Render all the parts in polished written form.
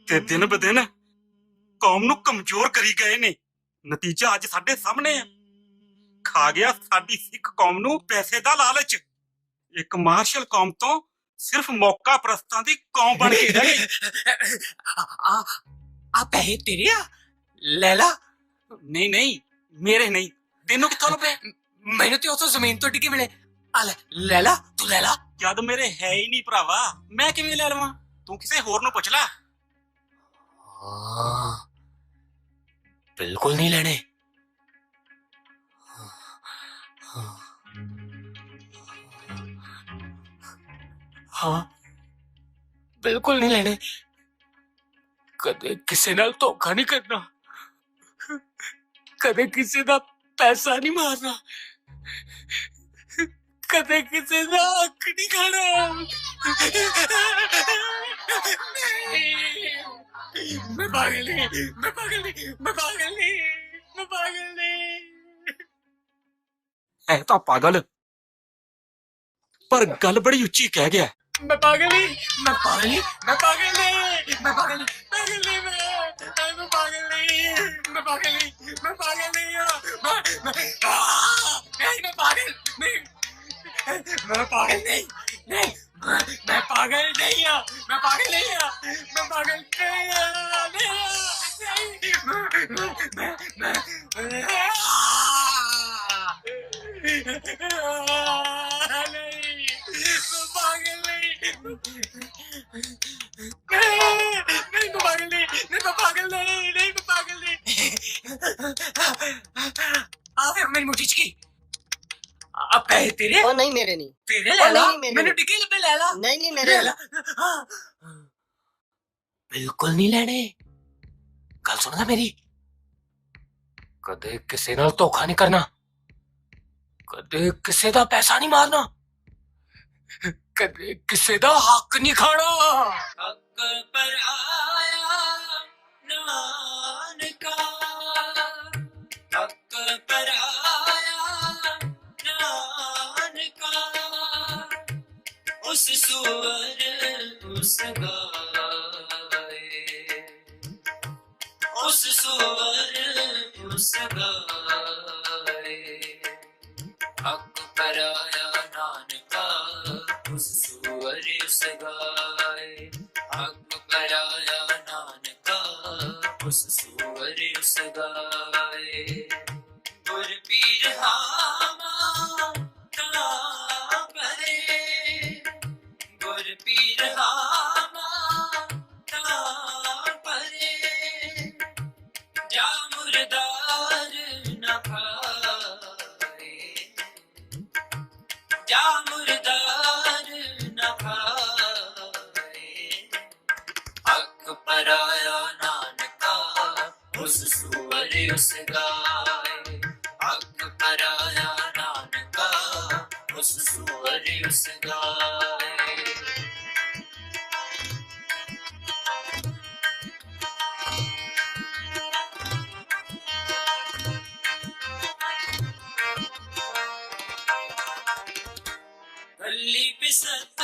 ਤੇ ਦਿਨ ਬ ਦਿਨ ਕੌਮ ਨੂੰ ਕਮਜ਼ੋਰ ਕਰੀ ਗਏ ਨੇ। ਨਤੀਜਾ ਅੱਜ ਸਾਡੇ ਸਾਹਮਣੇ ਆ। ਖਾ ਗਿਆ ਸਾਡੀ ਸਿੱਖ ਕੌਮ ਨੂੰ ਪੈਸੇ ਦਾ ਲਾਲਚ। ਇੱਕ ਮਾਰਸ਼ਲ ਕੌਮ ਤੋਂ ਸਿਰਫ ਮੌਕਾ ਪ੍ਰਸਤਾਂ ਦੀ ਕੌਮ ਬਣ ਕੇ ਰਹਿ ਗਈ। ਆ ਪੈਸੇ ਤੇਰੇ ਆ? ਲੈ ਲਾ। ਨਹੀਂ ਨਹੀਂ, ਮੇਰੇ ਨਹੀਂ। ਤੈਨੂੰ ਕਿੱਥੋਂ ਲੱਭੇ? ਮੈਨੂੰ ਤੇ ਉਥੋਂ ਜ਼ਮੀਨ ਤੋਂ ਡਿੱਗੇ ਮਿਲੇ। ਆ ਲੈ ਲਾ, ਤੂੰ ਲੈ ਲਾ। ਜਦ ਮੇਰੇ ਹੈ ਹੀ ਨਹੀਂ ਭਰਾਵਾ, ਮੈਂ ਕਿਵੇਂ ਲੈ ਲਵਾਂ? ਤੂੰ ਕਿਸੇ ਹੋਰ ਨੂੰ ਪੁੱਛ ਲੈ। ਬਿਲਕੁਲ ਨਹੀਂ ਲੈਣੇ। ਹਾਂ, ਬਿਲਕੁਲ ਨਹੀਂ ਲੈਣੇ। ਕਦੇ ਕਿਸੇ ਨਾਲ ਧੋਖਾ ਨਹੀਂ ਕਰਨਾ, ਕਦੇ ਕਿਸੇ ਦਾ ਪੈਸਾ ਨਹੀਂ ਮਾਰਨਾ, ਕਦੇ ਕਿਸੇ ਦਾ ਹੱਕ ਨਹੀਂ ਖਾਣਾ। ਮੈਂ ਪਾਗਲ ਨਹੀਂ, ਮੈਂ ਪਾਗਲ ਨਹੀਂ, ਮੈਂ ਪਾਗਲ ਨਹੀਂ, ਮੈਂ ਪਾਗਲ ਨਹੀਂ। ਐ ਤਾਂ ਪਾਗਲ, ਪਰ ਗੱਲ ਬੜੀ ਉੱਚੀ ਕਹਿ ਗਿਆ। मैं पागल ही, मैं पागल ही, मैं पागल नहीं, मैं पागल नहीं, पागल नहीं, मैं पागल नहीं, मैं पागल नहीं, मैं पागल नहीं, मैं पागल नहीं, मैं पागल नहीं, नहीं, मैं पागल नहीं, मैं पागल नहीं, मैं पागल मेरी मुट्ठी च की अब पैसे तेरे? ओ नहीं मेरे नहीं। तेरे ले ला, नहीं, मेरे मैंने नहीं। टिके लबे ले ला। नहीं नहीं मेरे ले ला। बिल्कुल नहीं लेने। गल सुनना मेरी, कदे किसी नाल धोखा नहीं करना, कदे किसी दा पैसा नहीं मारना, कदे किसी दा हक नहीं खाना। हक पर आया नानका, हक पर आया नानका, उस सुअर उस गाय, उस सुअर उस गाय, हक पर आया नानका, उस सुअर उस गाय, हक पर आया नानका, उस सुअर उस गाय। गुर पीर हामा ता परे, गुर पीर हामा ता परे, जा मुर्दार न खाए, जा मुर्दार न खाए, हक पर आया नानका, उस सुअर उस गाय, हक पर आया नानका, उस सुअर उस गाय। गली बिसत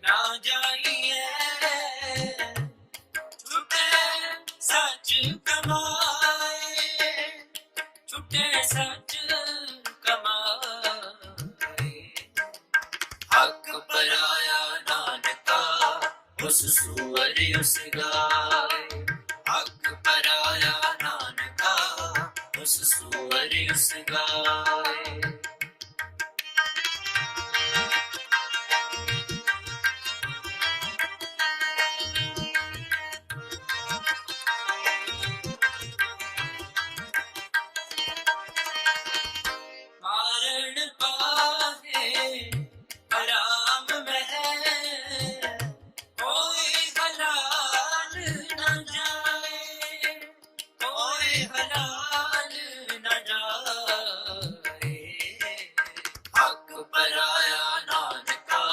ना जाइए, छुटे सच कमाए, छुटे सच कमाए, हक पर आया नानका, उस सुअर उस गाय, हक पर आया नानका, उस सुअर उस गाय। मारण पाहे हराम में, कोई हलाल न जाए, कोई हलाल न जाए, हक पर आया नानका,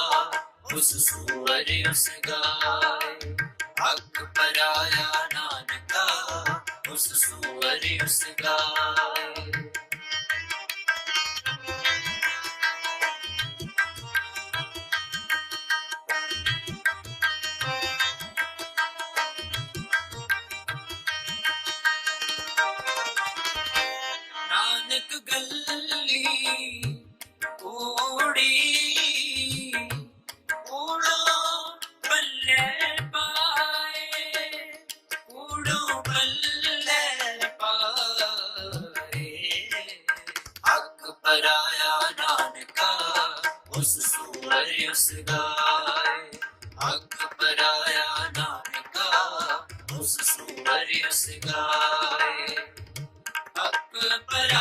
उस सुअर उस गाय, हक पर आया नानका, उस सुअर उस गाय। ਨਾਨਕ ਗੱਲੀ ਓੜੀ ਓੜੋ ਬੱਲੇ ਪਾਏ ਓੜੋ ਬੱਲੇ ਪਾਏ ਹੱਕ ਪਰਾਇਆ ਨਾਨਕਾ ਉਸ ਸੂਰ ਉਸ ਗਾਏ ਹੱਕ ਪਰਾਇਆ ਨਾਨਕਾ ਉਸ ਸੂਰ ਉਸ ਗਾਏ ਹੱਕ ਪਰਾਇਆ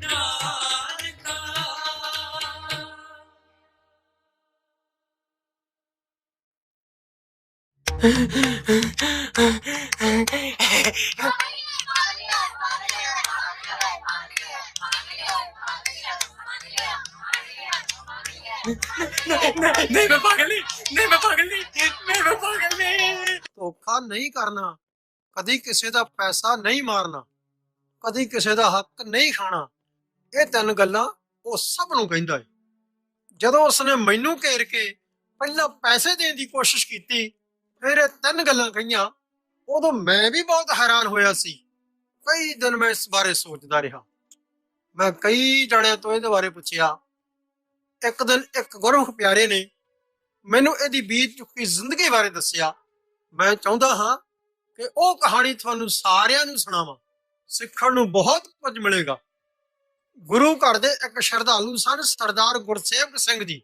ਨਾਨਕਾ। नहीं मैं पागल नहीं, नहीं मैं पागल नहीं, नहीं मैं पागल नहीं। ਧੋਖਾ ਨਹੀਂ ਕਰਨਾ, ਕਦੀ ਕਿਸੇ ਦਾ ਪੈਸਾ ਨਹੀਂ ਮਾਰਨਾ, ਕਦੀ ਕਿਸੇ ਦਾ ਹੱਕ ਨਹੀਂ ਖਾਣਾ। ਇਹ ਤਿੰਨ ਗੱਲਾਂ ਉਹ ਸਭ ਨੂੰ ਕਹਿੰਦਾ ਹੈ। ਜਦੋਂ ਉਸਨੇ ਮੈਨੂੰ ਘੇਰ ਕੇ ਪਹਿਲਾਂ ਪੈਸੇ ਦੇਣ ਦੀ ਕੋਸ਼ਿਸ਼ ਕੀਤੀ, ਫਿਰ ਇਹ ਤਿੰਨ ਗੱਲਾਂ ਕਹੀਆਂ, ਉਦੋਂ ਮੈਂ ਵੀ ਬਹੁਤ ਹੈਰਾਨ ਹੋਇਆ ਸੀ। ਕਈ ਦਿਨ ਮੈਂ ਇਸ ਬਾਰੇ ਸੋਚਦਾ ਰਿਹਾ। ਮੈਂ ਕਈ ਜਣਿਆਂ ਤੋਂ ਇਹਦੇ ਬਾਰੇ ਪੁੱਛਿਆ। ਇੱਕ ਦਿਨ ਇੱਕ ਗੁਰਮੁਖ ਪਿਆਰੇ ਨੇ ਮੈਨੂੰ ਇਹਦੀ ਬੀਤ ਚੁੱਕੀ ਜ਼ਿੰਦਗੀ ਬਾਰੇ ਦੱਸਿਆ। ਮੈਂ ਚਾਹੁੰਦਾ ਹਾਂ ਕਿ ਉਹ ਕਹਾਣੀ ਤੁਹਾਨੂੰ ਸਾਰਿਆਂ ਨੂੰ ਸੁਣਾਵਾਂ। ਸਿੱਖਣ ਨੂੰ ਬਹੁਤ ਕੁਝ ਮਿਲੇਗਾ। ਗੁਰੂ ਘਰ ਦੇ ਇੱਕ ਸ਼ਰਧਾਲੂ ਸਨ ਸਰਦਾਰ ਗੁਰਸੇਵਕ ਸਿੰਘ ਜੀ।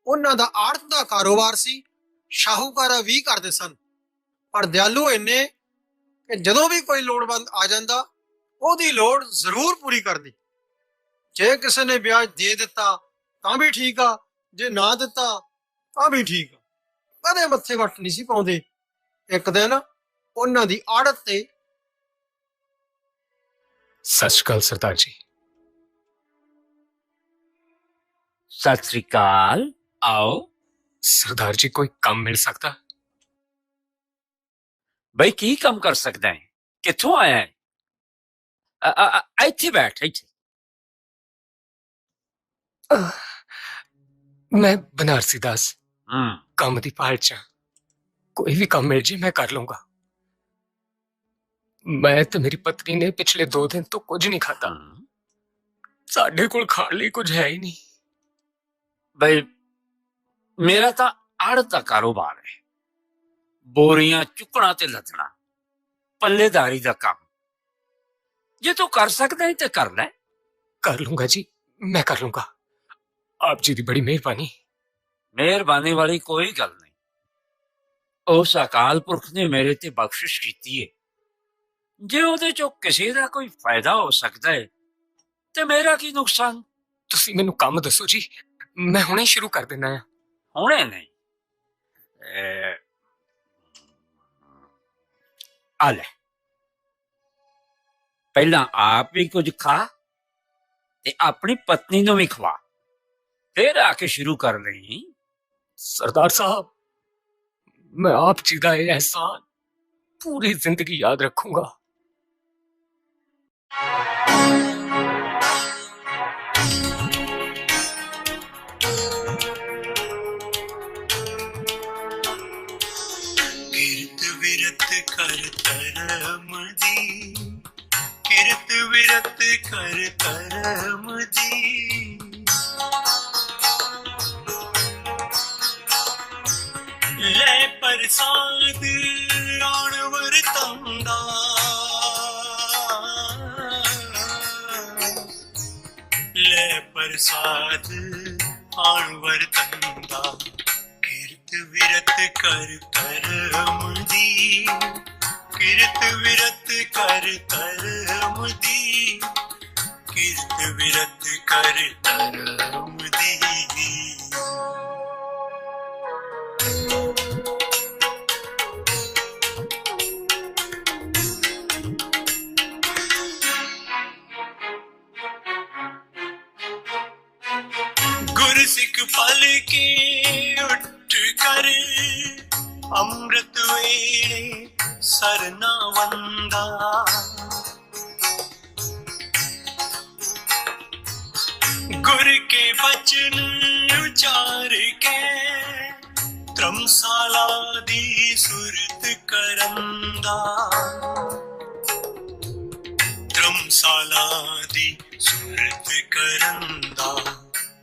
ਉਹਨਾਂ ਦਾ ਆੜਤ ਦਾ ਕਾਰੋਬਾਰ ਸੀ, ਸ਼ਾਹੂਕਾਰਾ ਵੀ ਕਰਦੇ ਸਨ, ਪਰ ਦਿਆਲੂ ਇੰਨੇ ਕਿ ਜਦੋਂ ਵੀ ਕੋਈ ਲੋੜਵੰਦ ਆ ਜਾਂਦਾ ਉਹਦੀ ਲੋੜ ਜ਼ਰੂਰ ਪੂਰੀ ਕਰਦੇ। ਜੇ ਕਿਸੇ ਨੇ ਵਿਆਜ ਦੇ ਦਿੱਤਾ ਤਾਂ ਵੀ ਠੀਕ ਆ, ਜੇ ਨਾ ਦਿੱਤਾ ਤਾਂ ਵੀ ਠੀਕ ਆ, ਕਦੇ ਮੱਥੇ ਵੱਟ ਨਹੀਂ ਸੀ ਪਾਉਂਦੇ। ਇੱਕ ਦਿਨ ਉਹਨਾਂ ਦੀ ਆੜਤ ਤੇ सत श्री अकाल सरदार जी। सत श्री अकाल। आओ सरदार जी कोई काम मिल सकता? बई की काम कर सकदा है? कित्थों आया है? ਇੱਥੇ बैठ ਇੱਥੇ। मैं बनारसी दास काम दी पहाड़ च कोई भी काम मिल जाए मैं कर लूंगा। मैं तो मेरी पत्नी ने पिछले 2 दिन तो कुछ नहीं खाता। साडे कोल खाण लई कुछ है ही नहीं। बई मेरा तो आड़त का कारोबार है, बोरियां चुकना ते लदना, पल्लेदारी का काम। जे तू कर सकदा है तो कर ले। कर लूंगा जी, मैं कर लूंगा। आप जी दी बड़ी मेहरबानी। मेहरबानी वाली कोई गल नहीं। उस अकाल पुरख ने मेरे ते बख्शिश की है। जे ਉਹਦੇ ਚੋਂ ਕਿਸੇ ਦਾ ਕੋਈ ਫਾਇਦਾ ਹੋ ਸਕਦਾ ਹੈ ਤੇ ਮੇਰਾ ਕੀ ਨੁਕਸਾਨ? ਤੁਸੀਂ ਮੈਨੂੰ ਕੰਮ ਦੱਸੋ ਜੀ, ਮੈਂ ਹੁਣੇ ਸ਼ੁਰੂ ਕਰ ਦੇਣਾ ਹੈ। ਹੁਣੇ ਨਹੀਂ, ਆ ਲੈ, ਪਹਿਲਾਂ ਆਪ ਵੀ ਕੁਝ ਖਾ ਤੇ ਆਪਣੀ ਪਤਨੀ ਨੂੰ ਵੀ ਖਵਾ, ਫਿਰ ਆ ਕੇ ਸ਼ੁਰੂ ਕਰ ਲਈ। सरदार साहब, मैं आप जी का ये एहसान पूरी जिंदगी याद रखूंगा। किरत विरत कर धर्म दी, किरत विरत कर धर्म दी। ले प्रसाद आण वरतंदा, ले प्रसाद आण वरतंदा। किरत विरत कर धर्म दी, किरत विरत कर धर्म दी, किरत विरत कर धर्म दी। गुरसिख पल के उठ कर अमृत वेले सरना वंदा। गुर के बचन उचार के त्रमशाला दी सुरत करंदा। त्रम ਸਾਲਾਂ ਦੀ ਸੂਰਤ ਕਰਨ ਦਾ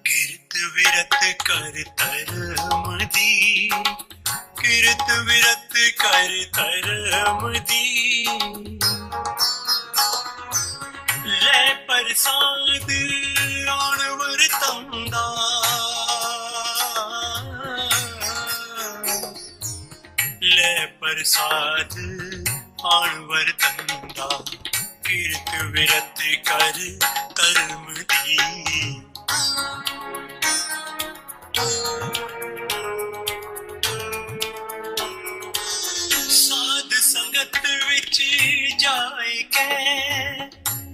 ਕਿਰਤ ਵਿਰਤ ਕਰ ਧਰਮ ਦੀ ਕਿਰਤ ਵਿਰਤ ਕਰ ਧਰਮ ਦੀ ਲੈ ਪ੍ਰਸਾਦ ਆਣ ਵਰਤੰ ਦਾ ਲੈ ਪ੍ਰਸਾਦ ਆਣ ਵਰਤੰ ਦਾ ਕਿਰਤ ਵਿਰਤ ਕਰ ਧਰਮ ਦੀ ਸਾਧ ਸੰਗਤ ਵਿੱਚ ਜਾਇ ਕੇ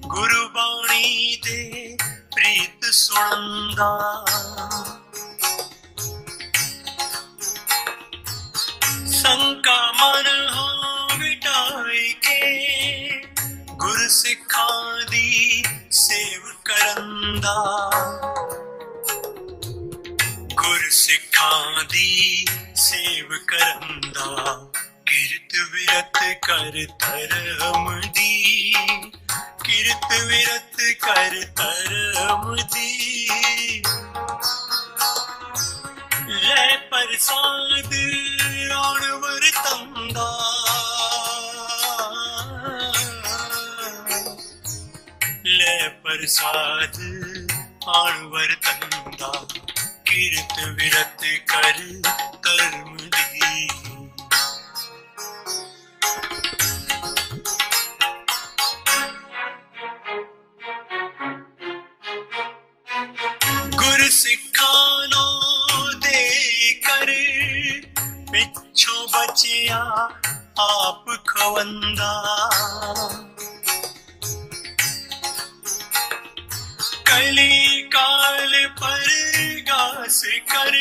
ਗੁਰਬਾਣੀ ਦੇ ਪ੍ਰੀਤ ਸੁਣਦਾ ਸੰਕਾ ਮਨ ਹਾਂ ਮਿਟਾਈ ਕੇ ਗੁਰ ਸਿੱਖਾਂ ਦੀ ਸੇਵ ਕਰਨ ਦਾ ਗੁਰ ਸਿੱਖਾਂ ਦੀ ਸੇਵ ਕਰਨ ਦਾ ਕਿਰਤ ਵਿਰਤ ਕਰ ਧਰਮ ਦੀ ਕਿਰਤ ਵਿਰਤ ਕਰ ਧਰਮ ਦੀ ਲੈ ਪ੍ਰਸਾਦ ਆਣ ਵਰਤੰ ਦਾ ਲੈ ਪ੍ਰਸਾਦ ਆਣ ਵਰਤੰ ਦਾ ਕਿਰਤ ਵਿਰਤ ਕਰ ਧਰਮ ਦੀ ਗੁਰ ਸਿੱਖਾਂ ਨੂੰ ਦੇ ਕਰ ਪਿੱਛੋਂ ਬਚਿਆ ਆਪ ਖਵੰਦਾ ਕਲੀ ਕਾਲ ਪਰਗਾਸ ਕਰ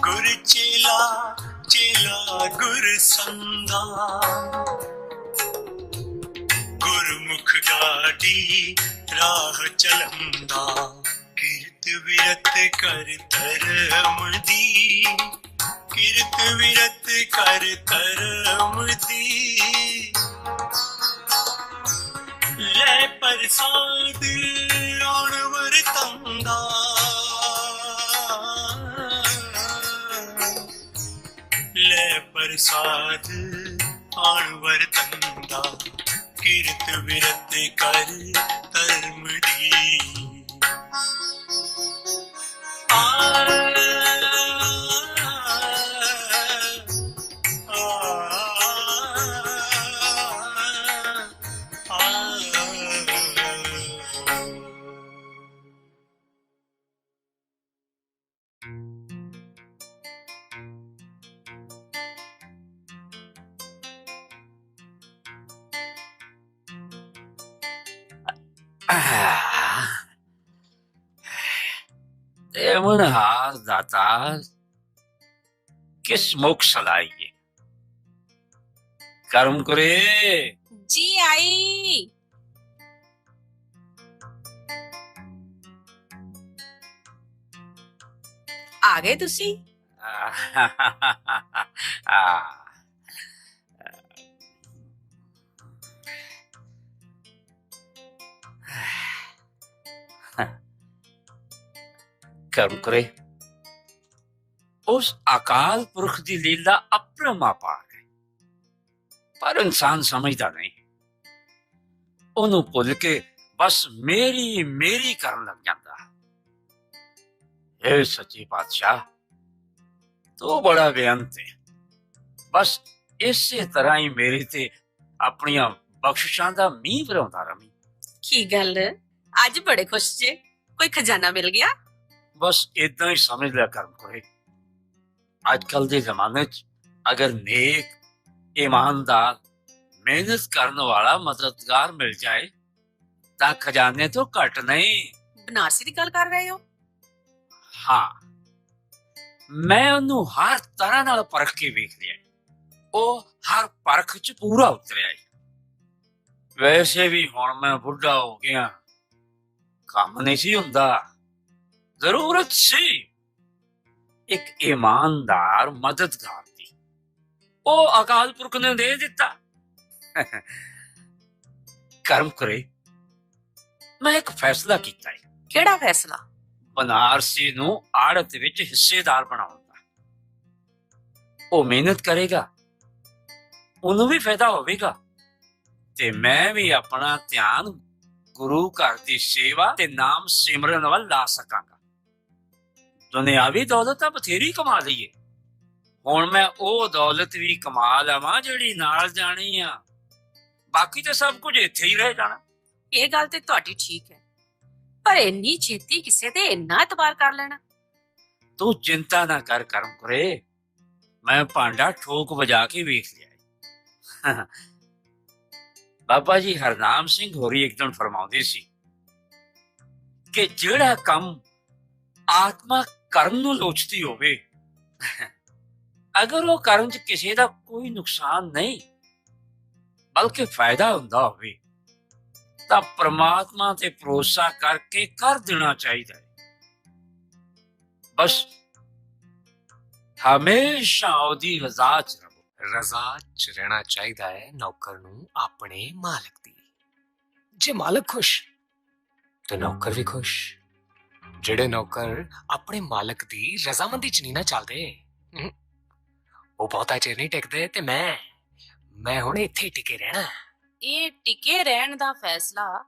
ਗੁਰ ਚੇਲਾ ਚੇਲਾ ਗੁਰ ਸੰਦਾ ਗੁਰਮੁਖ ਗਾਡੀ ਰਾਹ ਚਲੰਦਾ ਕਿਰਤ ਵਿਰਤ ਕਰ ਧਰਮ ਦੀ ਕਿਰਤ ਵਿਰਤ ਕਰ ਧਰਮ ਦੀ ਲੈ ਪ੍ਰਸਾਦ ਆਣ ਵਰਤੰ ਦਾ ਲੈ ਪ੍ਰਸਾਦ ਆਣ ਵਰਤੰ ਦਾ ਕਿਰਤ ਵਿਰਤ ਕਰ ਧਰਮ ਦੀ देवनहार दातार किस मोक्ष लाइए कर्म करे जी आई आ गए तुसी कर्म करे उस अकाल पुरख की लीला अपरमा पार है पर इंसान समझदा नहीं ओनू भुल के बस मेरी मेरी करन लग जाता हे सच्ची बादशाह तू बड़ा बेअंत है बस इसे तरह ही मेरे ते अपनियां बख्शिशां दा मींह भराउंदा रमी की गल आज बड़े खुश जे कोई खजाना मिल गया बस इदा ही समझ लिया कर्म करे अजकल के जमाने च अगर नेक ईमानदार मेहनत करने वाला मददगार मिल जाए ता खजाने तो घट नहीं बनारसी की गल कर रहे हो हाँ मैं ओनू हर तरह नाल परख के वेख लिया ओ हर परख च पूरा उतरिया है। वैसे भी हुण मैं बुढ़ा हो गया काम नहीं सी हुंदा जरूरत सी एक ईमानदार मददगार दी ओ अकाल पुरख ने दे दिता कर्म करे ਮੈਂ ਇੱਕ ਫੈਸਲਾ ਕੀਤਾ ਹੈ, ਕਿਹੜਾ ਫੈਸਲਾ? ਬਨਾਰਸੀ ਨੂੰ ਆੜਤ ਵਿੱਚ ਹਿੱਸੇਦਾਰ ਬਣਾਉਣ ਦਾ। ਉਹ ਮਿਹਨਤ ਕਰੇਗਾ, ਉਹਨੂੰ ਵੀ ਫਾਇਦਾ ਹੋਵੇਗਾ, ਤੇ ਮੈਂ ਵੀ ਆਪਣਾ ਧਿਆਨ ਗੁਰੂ ਘਰ ਦੀ ਸੇਵਾ ਤੇ ਨਾਮ ਸਿਮਰਨ ਵੱਲ ਲਾ ਸਕਾਂਗਾ। ਦੁਨਿਆਵੀ ਦੌਲਤ ਤਾਂ ਬਥੇਰੀ ਕਮਾ ਲਈਏ, ਹੁਣ ਮੈਂ ਉਹ ਦੌਲਤ ਵੀ ਕਮਾ ਲਵਾਂ ਜਿਹੜੀ ਨਾਲ ਜਾਣੀ ਆ। ਬਾਕੀ ਤਾਂ ਸਭ ਕੁਝ ਇੱਥੇ ਹੀ ਰਹਿ ਜਾਣਾ। ਇਹ ਗੱਲ ਤੇ ਤੁਹਾਡੀ ਠੀਕ ਹੈ, ਪਰ ਇੰਨੀ ਛੇਤੀ ਕਿਸੇ ਤੇ ਇੰਨਾ ਇਤਬਾਰ ਕਰ ਲੈਣਾ? ਤੂੰ ਚਿੰਤਾ ਨਾ ਕਰ ਕਰਮ ਕਰੇ, ਮੈਂ ਭਾਂਡਾ ਠੋਕ ਵਜਾ ਕੇ ਵੇਖ ਲਿਆ ਹੈ। ਬਾਬਾ ਜੀ ਹਰਨਾਮ ਸਿੰਘ ਹੋਰੀ ਇੱਕ ਦਿਨ ਫਰਮਾਉਂਦੇ ਸੀ ਕਿ ਜਿਹੜਾ ਕੰਮ ਆਤਮਾ ਕਰਨ ਨੂੰ ਲੋਚਦੀ ਹੋਵੇ, ਅਗਰ ਉਹ ਕਰਨ 'ਚ ਕਿਸੇ ਦਾ ਕੋਈ ਨੁਕਸਾਨ ਨਹੀਂ ਬਲਕਿ ਫਾਇਦਾ ਹੁੰਦਾ ਹੋਵੇ, ਤਾਂ ਪ੍ਰਮਾਤਮਾ ਤੇ ਭਰੋਸਾ ਕਰਕੇ ਕਰ ਦੇਣਾ ਚਾਹੀਦਾ ਹੈ। ਬਸ ਹਮੇਸ਼ਾ ਉਹਦੀ ਰਜ਼ਾ 'ਚ ਰਹੋ। ਰਜ਼ਾ ਚ ਰਹਿਣਾ ਚਾਹੀਦਾ ਹੈ ਨੌਕਰ ਨੂੰ ਆਪਣੇ ਮਾਲਕ ਦੀ। ਜੇ ਮਾਲਕ ਖੁਸ਼ ਤੇ ਨੌਕਰ ਵੀ ਖੁਸ਼। ਜਿਹੜੇ ਨੌਕਰ ਆਪਣੇ ਮਾਲਕ ਦੀ ਰਜ਼ਾਮੰਦੀ ਚ ਨਹੀਂ ਨਾ ਚੱਲਦੇ, ਉਹ ਬਹੁਤਾ ਚਿਰ ਨਹੀਂ ਟਿਕਦੇ। ਤੇ ਮੈਂ ਹੁਣ ਇੱਥੇ ਟਿਕੇ ਰਹਿਣਾ। ਇਹ ਟਿਕੇ ਰਹਿਣ ਦਾ ਫੈਸਲਾ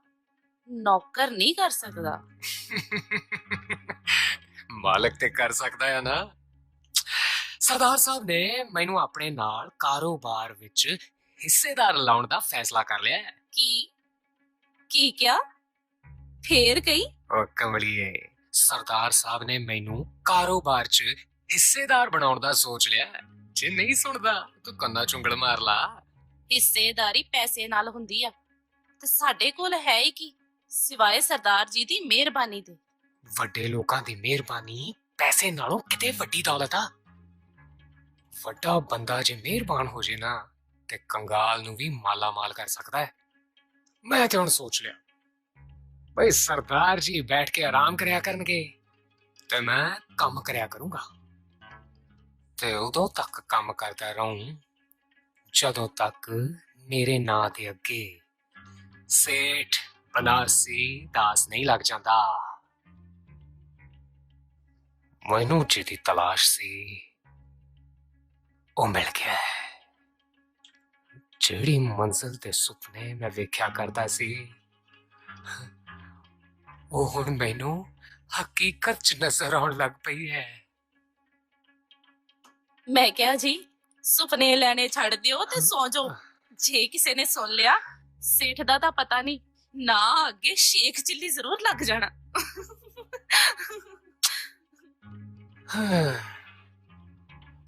ਨੌਕਰ ਨਹੀਂ ਕਰ ਸਕਦਾ। ਮਾਲਕ ਤੇ ਕਰ ਸਕਦਾ ਹੈ ਨਾ। ਸਰਦਾਰ ਸਾਹਿਬ ਨੇ ਮੈਨੂੰ ਆਪਣੇ ਨਾਲ ਕਾਰੋਬਾਰ ਵਿੱਚ ਹਿੱਸੇਦਾਰ ਲਾਉਣ ਦਾ ਫੈਸਲਾ ਕਰ ਲਿਆ ਹੈ। ਕੀ ਕਿਹਾ? ਫੇਰ ਕਹੀ? ਉਹ ਕਮਲੀਏ, ਸਰਦਾਰ ਸਾਹਿਬ ਨੇ ਮੈਨੂੰ ਕਾਰੋਬਾਰ 'ਚ ਹਿੱਸੇਦਾਰ ਬਣਾਉਣ ਦਾ ਸੋਚ ਲਿਆ ਹੈ। ਜੇ ਨਹੀਂ ਸੁਣਦਾ ਤੂੰ ਕੰਨਾਂ 'ਚ ਉਂਗਲ ਮਾਰ ਲਾ। ਹਿੱਸੇਦਾਰੀ ਪੈਸੇ ਨਾਲ ਹੁੰਦੀ ਆ, ਤੇ ਸਾਡੇ ਕੋਲ ਹੈ ਹੀ ਕੀ ਸਿਵਾਏ ਸਰਦਾਰ ਜੀ ਦੀ ਮਿਹਰਬਾਨੀ ਦੇ। ਵੱਡੇ ਲੋਕਾਂ ਦੀ ਮਿਹਰਬਾਨੀ ਪੈਸੇ ਨਾਲੋਂ ਕਿਤੇ ਵੱਡੀ ਦੌਲਤ ਆ। ਵੱਡਾ ਬੰਦਾ ਜੇ ਮਿਹਰਬਾਨ ਹੋ ਜੇ ਨਾ ਤੇ ਕੰਗਾਲ ਨੂੰ ਵੀ ਮਾਲਾ ਮਾਲ ਕਰ ਸਕਦਾ ਹੈ। ਮੈਂ ਤੇ ਹੁਣ ਸੋਚ ਲਿਆ ਬਈ ਸਰਦਾਰ ਜੀ ਬੈਠ ਕੇ ਆਰਾਮ ਕਰਿਆ ਕਰਨਗੇ ਤੇ ਮੈਂ ਕੰਮ ਕਰਿਆ ਕਰੂੰਗਾ। ਤੇ ਉਦੋਂ ਤੱਕ ਕੰਮ ਕਰਦਾ ਰਹੂੰ ਜਦੋਂ ਤੱਕ ਮੇਰੇ ਨਾਂ ਦੇ ਅੱਗੇ ਸੇਠ ਬਨਾਰਸੀ ਦਾਸ ਨਹੀਂ ਲੱਗ ਜਾਂਦਾ। ਮੈਨੂੰ ਜਿਹਦੀ ਤਲਾਸ਼ ਸੀ ਉਹ ਮਿਲ ਗਿਆ ਹੈ। ਜਿਹੜੀ ਮੰਜ਼ਿਲ ਤੇ ਸੁਪਨੇ ਮੈਂ ਵੇਖਿਆ ਕਰਦਾ ਸੀ ਉਹ ਹੁਣ ਮੈਨੂੰ ਹਕੀਕਤ 'ਚ ਨਜ਼ਰ ਆਉਣ ਲੱਗ ਪਈ ਹੈ। ਮੈਂ ਕਿਹਾ ਜੀ ਸੁਪਨੇ ਲੈਣੇ ਛੱਡ ਦਿਓ ਤੇ ਸੌਂ ਜਾਓ। ਜੇ ਕਿਸੇ ਨੇ ਸੁਣ ਲਿਆ, ਸੇਠ ਦਾ ਤਾਂ ਪਤਾ ਨਹੀਂ, ਨਾ ਅੱਗੇ ਸ਼ੇਖ ਚਿੱਲੀ ਜ਼ਰੂਰ ਲੱਗ ਜਾਣਾ।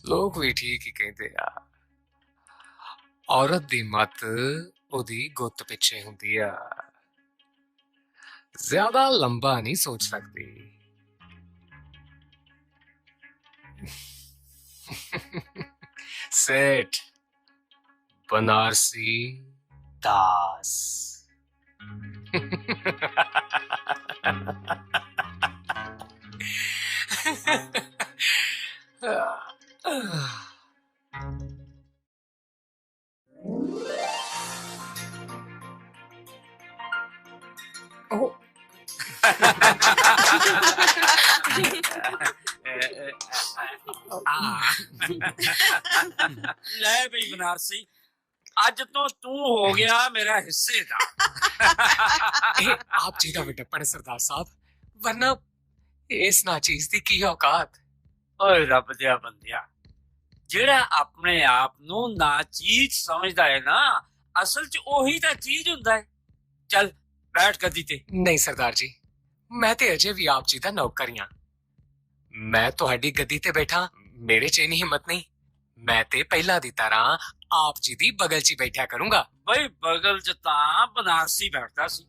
ਲੋਕ ਵੀ ਠੀਕ ਹੀ ਕਹਿੰਦੇ ਆ। ਔਰਤ ਦੀ ਮੱਤ ਉਹਦੀ ਗੁੱਤ ਪਿੱਛੇ ਹੁੰਦੀ ਆ। ਜ਼ਿਆਦਾ ਲੰਬਾ ਨਹੀਂ ਸੋਚ ਸਕਦੀ। ਸੇਠ ਬਨਾਰਸੀ ਦਾਸ। ਲੈ ਬਈ ਬਨਾਰਸੀ, ਅੱਜ ਤੋਂ ਤੂੰ ਹੋ ਗਿਆ ਮੇਰਾ ਹਿੱਸੇਦਾਰ। ਇਹ ਆਪ ਜੀ ਦਾ ਵਿਡੱਪਣ ਸਰਦਾਰ ਸਾਹਿਬ, ਵਰਨਾ ਇਸ ਨਾਚੀਜ਼ ਦੀ ਕੀ ਔਕਾਤ। ਓਏ ਰੱਬ ਦਿਆ ਬੰਦਿਆ, ਜਿਹੜਾ ਆਪਣੇ ਆਪ ਨੂੰ ਨਾਚੀਜ਼ ਸਮਝਦਾ ਹੈ ਨਾ, ਅਸਲ 'ਚ ਉਹੀ ਤਾਂ ਚੀਜ਼ ਹੁੰਦਾ ਹੈ। ਚੱਲ ਬੈਠ ਗੱਦੀ ਤੇ। ਨਹੀਂ ਸਰਦਾਰ ਜੀ, ਮੈਂ ਤੇ ਅਜੇ ਵੀ ਆਪ ਜੀ ਦਾ ਨੌਕਰ ਹੀ ਹਾਂ। ਮੈਂ ਤੁਹਾਡੀ ਗੱਦੀ ਤੇ ਬੈਠਾ, ਮੇਰੇ 'ਚ ਇੰਨੀ ਹਿੰਮਤ ਨਹੀਂ। ਮੈਂ ਤੇ ਪਹਿਲਾਂ ਦੀ ਤਰ੍ਹਾਂ ਆਪ ਜੀ ਦੀ ਬਗਲ 'ਚ ਹੀ ਬੈਠਿਆ ਕਰੂੰਗਾ। ਬਈ ਬਗਲ 'ਚ ਤਾਂ ਬਨਾਰਸੀ ਬੈਠਦਾ ਸੀ,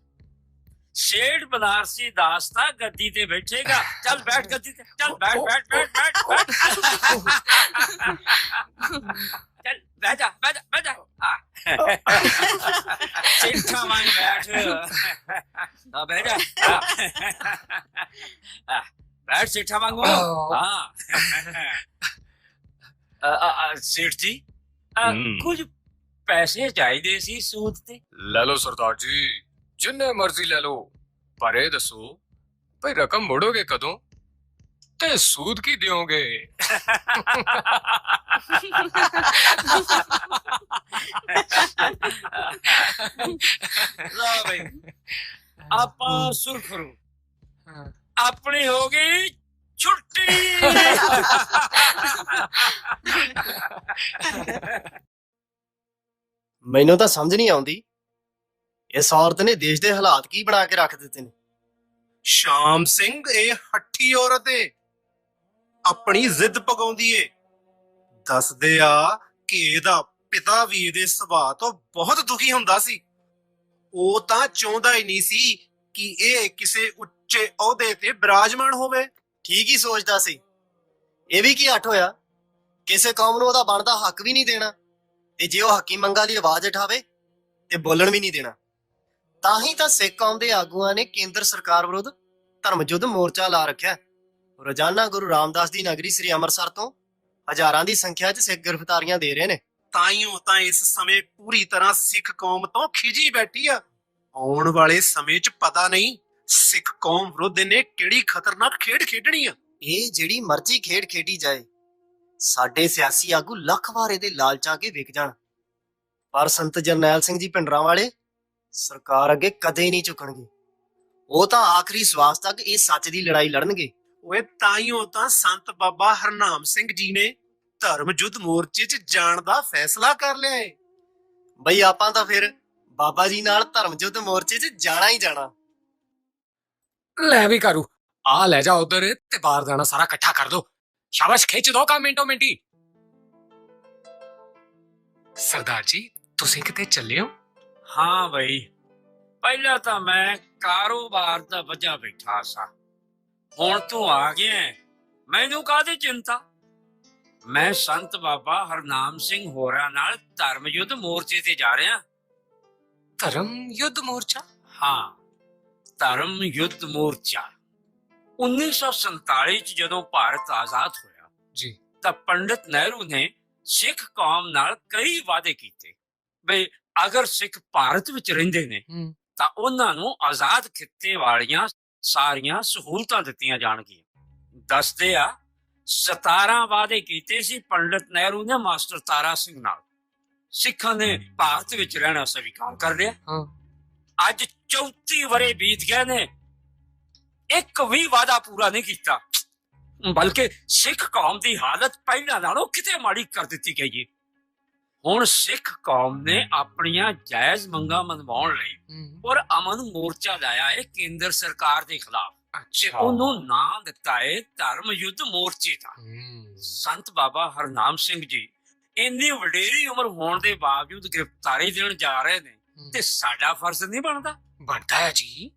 ਸੇਠ ਬਨਾਰਸੀ ਦਾਸ ਤਾਂ ਗੱਦੀ ਤੇ ਬੈਠੇਗਾ। ਚੱਲ ਬੈਠ ਗੱਦੀ ਤੇ, ਚੱਲ ਬੈਠ ਬੈਠ ਬੈਠ ਬੈਠ ਬੈਠ। ਚੱਲ ਬਹਿ ਜਾ ਬਹਿ ਜਾ ਬਹਿ ਜਾ। ਸੇਠਾਂ ਵਾਂਗ ਬੈਠ। ਆ ਬਹਿ ਜਾ। ਬੈਠ ਸੇਠਾਂ ਵਾਂਗੂ। ਹਾਂ ਸੇਠ ਜੀ, ਕੁਝ ਪੈਸੇ ਚਾਹੀਦੇ ਸੀ ਸੂਦ ਤੇ। ਲੈ ਲਓ ਸਰਦਾਰ ਜੀ, ਜਿੰਨੇ ਮਰਜ਼ੀ ਲੈ ਲਓ, ਪਰ ਇਹ ਦੱਸੋ ਭਈ ਰਕਮ ਮੋੜੋਗੇ ਕਦੋਂ ਤੇ ਸੂਦ ਕੀ ਦਿਓਗੇ? ਲਾ ਬਈ ਆਪਾਂ ਸੁਰਖਰੂ ਆਪਣੀ ਹੋ ਗਈ ਛੁੱਟੀ। ਮੈਨੂੰ ਤਾਂ ਸਮਝ ਨਹੀਂ ਆਉਂਦੀ ਇਸ ਔਰਤ ਨੇ ਦੇਸ਼ ਦੇ ਹਾਲਾਤ ਕੀ ਬਣਾ ਕੇ ਰੱਖ ਦਿੱਤੇ ਨੇ। ਸ਼ਾਮ ਸਿੰਘ ਇਹ ਹੱਠੀ ਔਰਤ ਏ, ਆਪਣੀ ਜ਼ਿੱਦ ਪਗਾਉਂਦੀ ਏ। ਦੱਸਦੇ ਆ ਕਿ ਇਹਦਾ ਪਿਤਾ ਵੀ ਇਹਦੇ ਸੁਭਾਅ ਤੋਂ ਬਹੁਤ ਦੁਖੀ ਹੁੰਦਾ ਸੀ। ਉਹ ਤਾਂ ਚਾਹੁੰਦਾ ਹੀ ਨਹੀਂ ਸੀ ਕਿ ਇਹ ਕਿਸੇ ਉੱਚੇ ਅਹੁਦੇ ਤੇ ਬਿਰਾਜਮਾਨ ਹੋਵੇ। ਠੀਕ ਹੀ ਸੋਚਦਾ ਸੀ। ਇਹ ਵੀ ਕੀ ਹੱਠ ਹੋਇਆ, ਕਿਸੇ ਕੌਮ ਨੂੰ ਉਹਦਾ ਬਣਦਾ ਹੱਕ ਵੀ ਨਹੀਂ ਦੇਣਾ, ਤੇ ਜੇ ਉਹ ਹੱਕੀ ਮੰਗਾਂ ਲਈ ਆਵਾਜ਼ ਉਠਾਵੇ ਤੇ ਬੋਲਣ ਵੀ ਨਹੀਂ ਦੇਣਾ। ਤਾਂ ਹੀ ਤਾਂ ਸਿੱਖ ਕੌਮ ਦੇ ਆਗੂਆਂ ਨੇ ਕੇਂਦਰ ਸਰਕਾਰ ਵਿਰੁੱਧ ਧਰਮ ਯੁੱਧ ਮੋਰਚਾ ਲਾ ਰੱਖਿਆ। ਰੋਜ਼ਾਨਾ ਗੁਰੂ ਰਾਮਦਾਸ ਦੀ ਨਗਰੀ ਸ੍ਰੀ ਅੰਮ੍ਰਿਤਸਰ ਤੋਂ ਹਜ਼ਾਰਾਂ ਦੀ ਸੰਖਿਆ 'ਚ ਸਿੱਖ ਗ੍ਰਿਫਤਾਰੀਆਂ ਦੇ ਰਹੇ ਨੇ। ਤਾਈਓ ਤਾਂ ਇਸ ਸਮੇਂ ਪੂਰੀ ਤਰ੍ਹਾਂ ਸਿੱਖ ਕੌਮ ਤੋਂ ਖਿਜੀ ਬੈਠੀ ਆ। ਆਉਣ ਵਾਲੇ ਸਮੇਂ 'ਚ ਪਤਾ ਨਹੀਂ ਸਿੱਖ ਕੌਮ ਵਿਰੁੱਧ ਨੇ ਕਿਹੜੀ ਖਤਰਨਾਕ ਖੇਡ ਖੇਡਣੀ ਆ। ਇਹ ਜਿਹੜੀ ਮਰਜ਼ੀ ਖੇਡ ਖੇਡੀ ਜਾਏ, ਸਾਡੇ ਸਿਆਸੀ ਆਗੂ ਲੱਖ ਵਾਰ ਇਹਦੇ ਲਾਲਚਾਂ ਕੇ ਵਿਕ ਜਾਣ, ਪਰ ਸੰਤ ਜਰਨੈਲ ਸਿੰਘ ਜੀ ਭਿੰਡਰਾਂ ਵਾਲੇ ਸਰਕਾਰ ਅੱਗੇ ਕਦੇ ਨਹੀਂ ਝੁਕਣਗੇ। ਉਹ ਤਾਂ ਆਖਰੀ ਸਵਾਸ ਤੱਕ ਇਹ ਸੱਚ ਦੀ ਲੜਾਈ ਲੜਨਗੇ। ਓਏ ਤਾਈਓ ਤਾਂ ਸੰਤ ਬਾਬਾ ਹਰਨਾਮ ਸਿੰਘ ਜੀ ਨੇ ਧਰਮ ਯੁੱਧ ਮੋਰਚੇ 'ਚ ਜਾਣ ਦਾ ਫੈਸਲਾ ਕਰ ਲਿਆ ਏ। ਬਈ ਆਪਾਂ ਤਾਂ ਫਿਰ ਬਾਬਾ ਜੀ ਨਾਲ ਧਰਮ ਯੁੱਧ ਮੋਰਚੇ 'ਚ ਜਾਣਾ ਹੀ ਜਾਣਾ। ਲੈ ਵੀ ਕਰੂ ਆ ਲੈ ਜਾ ਉਧਰ ਤੇ ਬਾਰਦਾਨਾ ਸਾਰਾ ਇਕੱਠਾ ਕਰ ਦੋ। ਸ਼ਾਬਾਸ਼ ਖਿੱਚ ਦੋ ਕੰਮ ਮਿੰਟੋ ਮਿੰਟੀ। ਸਰਦਾਰ ਜੀ ਤੁਸੀਂ ਕਿਤੇ ਚੱਲੇ ਹੋ? ਹਾਂ ਬਈ, ਪਹਿਲਾਂ ਤਾਂ ਮੈਂ ਕਾਰੋਬਾਰ ਦਾ ਵਜ੍ਹਾ ਬੈਠਾ ਸਾਂ, ਹੁਣ ਤੂੰ ਆ ਗਿਆ ਹੈ, ਮੈਨੂੰ ਕਾਹਦੀ ਚਿੰਤਾ। ਮੈਂ ਸੰਤ ਬਾਬਾ ਹਰਨਾਮ ਸਿੰਘ ਹੋਰਾਂ ਨਾਲ ਧਰਮ ਯੁੱਧ ਮੋਰਚੇ ਤੇ ਜਾ ਰਿਹਾ। ਧਰਮ ਯੁੱਧ ਮੋਰਚਾ? ਹਾਂ, ਧਰਮ ਯੁੱਧ ਮੋਰਚਾ। 1947 ਚ ਜਦੋਂ ਭਾਰਤ ਆਜ਼ਾਦ ਹੋਇਆ ਜੀ ਤਾਂ ਪੰਡਿਤ ਨਹਿਰੂ ਨੇ ਸਿੱਖ ਕੌਮ ਨਾਲ ਕਈ ਵਾਅਦੇ ਕੀਤੇ ਬਈ ਅਗਰ ਸਿੱਖ ਭਾਰਤ ਵਿੱਚ ਰਹਿੰਦੇ ਨੇ ਤਾਂ ਉਹਨਾਂ ਨੂੰ ਆਜ਼ਾਦ ਖਿੱਤੇ ਵਾਲੀਆਂ ਸਾਰੀਆਂ ਸਹੂਲਤਾਂ ਦਿੱਤੀਆਂ ਜਾਣਗੀਆਂ। ਦੱਸਦੇ ਆ 17 ਵਾਅਦੇ ਕੀਤੇ ਸੀ ਪੰਡਿਤ ਨਹਿਰੂ ਨੇ ਮਾਸਟਰ ਤਾਰਾ ਸਿੰਘ ਨਾਲ। ਸਿੱਖਾਂ ਨੇ ਭਾਰਤ ਵਿੱਚ ਰਹਿਣਾ ਸਵੀਕਾਰ ਕਰ ਲਿਆ। ਅੱਜ 34 ਵਰੇ ਬੀਤ ਗਏ ਨੇ, ਇੱਕ ਵੀ ਵਾਅਦਾ ਪੂਰਾ ਨਹੀਂ ਕੀਤਾ, ਬਲਕਿ ਸਿੱਖ ਕੌਮ ਦੀ ਹਾਲਤ ਪਹਿਲਾਂ ਨਾਲੋਂ ਕਿਤੇ ਮਾੜੀ ਕਰ ਦਿੱਤੀ ਗਈ ਹੈ। ਹੁਣ ਸਿੱਖ ਕੌਮ ਨੇ ਆਪਣੀਆਂ ਜਾਇਜ਼ ਮੰਗਾਂ ਮਨਵਾਉਣ ਲਈ ਔਰ ਅਮਨ ਮੋਰਚਾ ਲਾਇਆ ਹੈ ਕੇਂਦਰ ਸਰਕਾਰ ਦੇ ਖਿਲਾਫ। ਤੇ ਉਹਨੂੰ ਨਾਂ ਦਿੱਤਾ ਹੈ ਧਰਮ ਯੁੱਧ ਮੋਰਚੇ ਦਾ। ਸੰਤ ਬਾਬਾ ਹਰਨਾਮ ਸਿੰਘ ਜੀ ਇੰਨੀ ਵਡੇਰੀ ਉਮਰ ਹੋਣ ਦੇ ਬਾਵਜੂਦ ਗ੍ਰਿਫਤਾਰੀ ਦੇਣ ਜਾ ਰਹੇ ਨੇ, ਤੇ ਸਾਡਾ ਫਰਜ਼ ਨਹੀਂ ਬਣਦਾ? ਬਣਦਾ ਹੈ ਜੀ,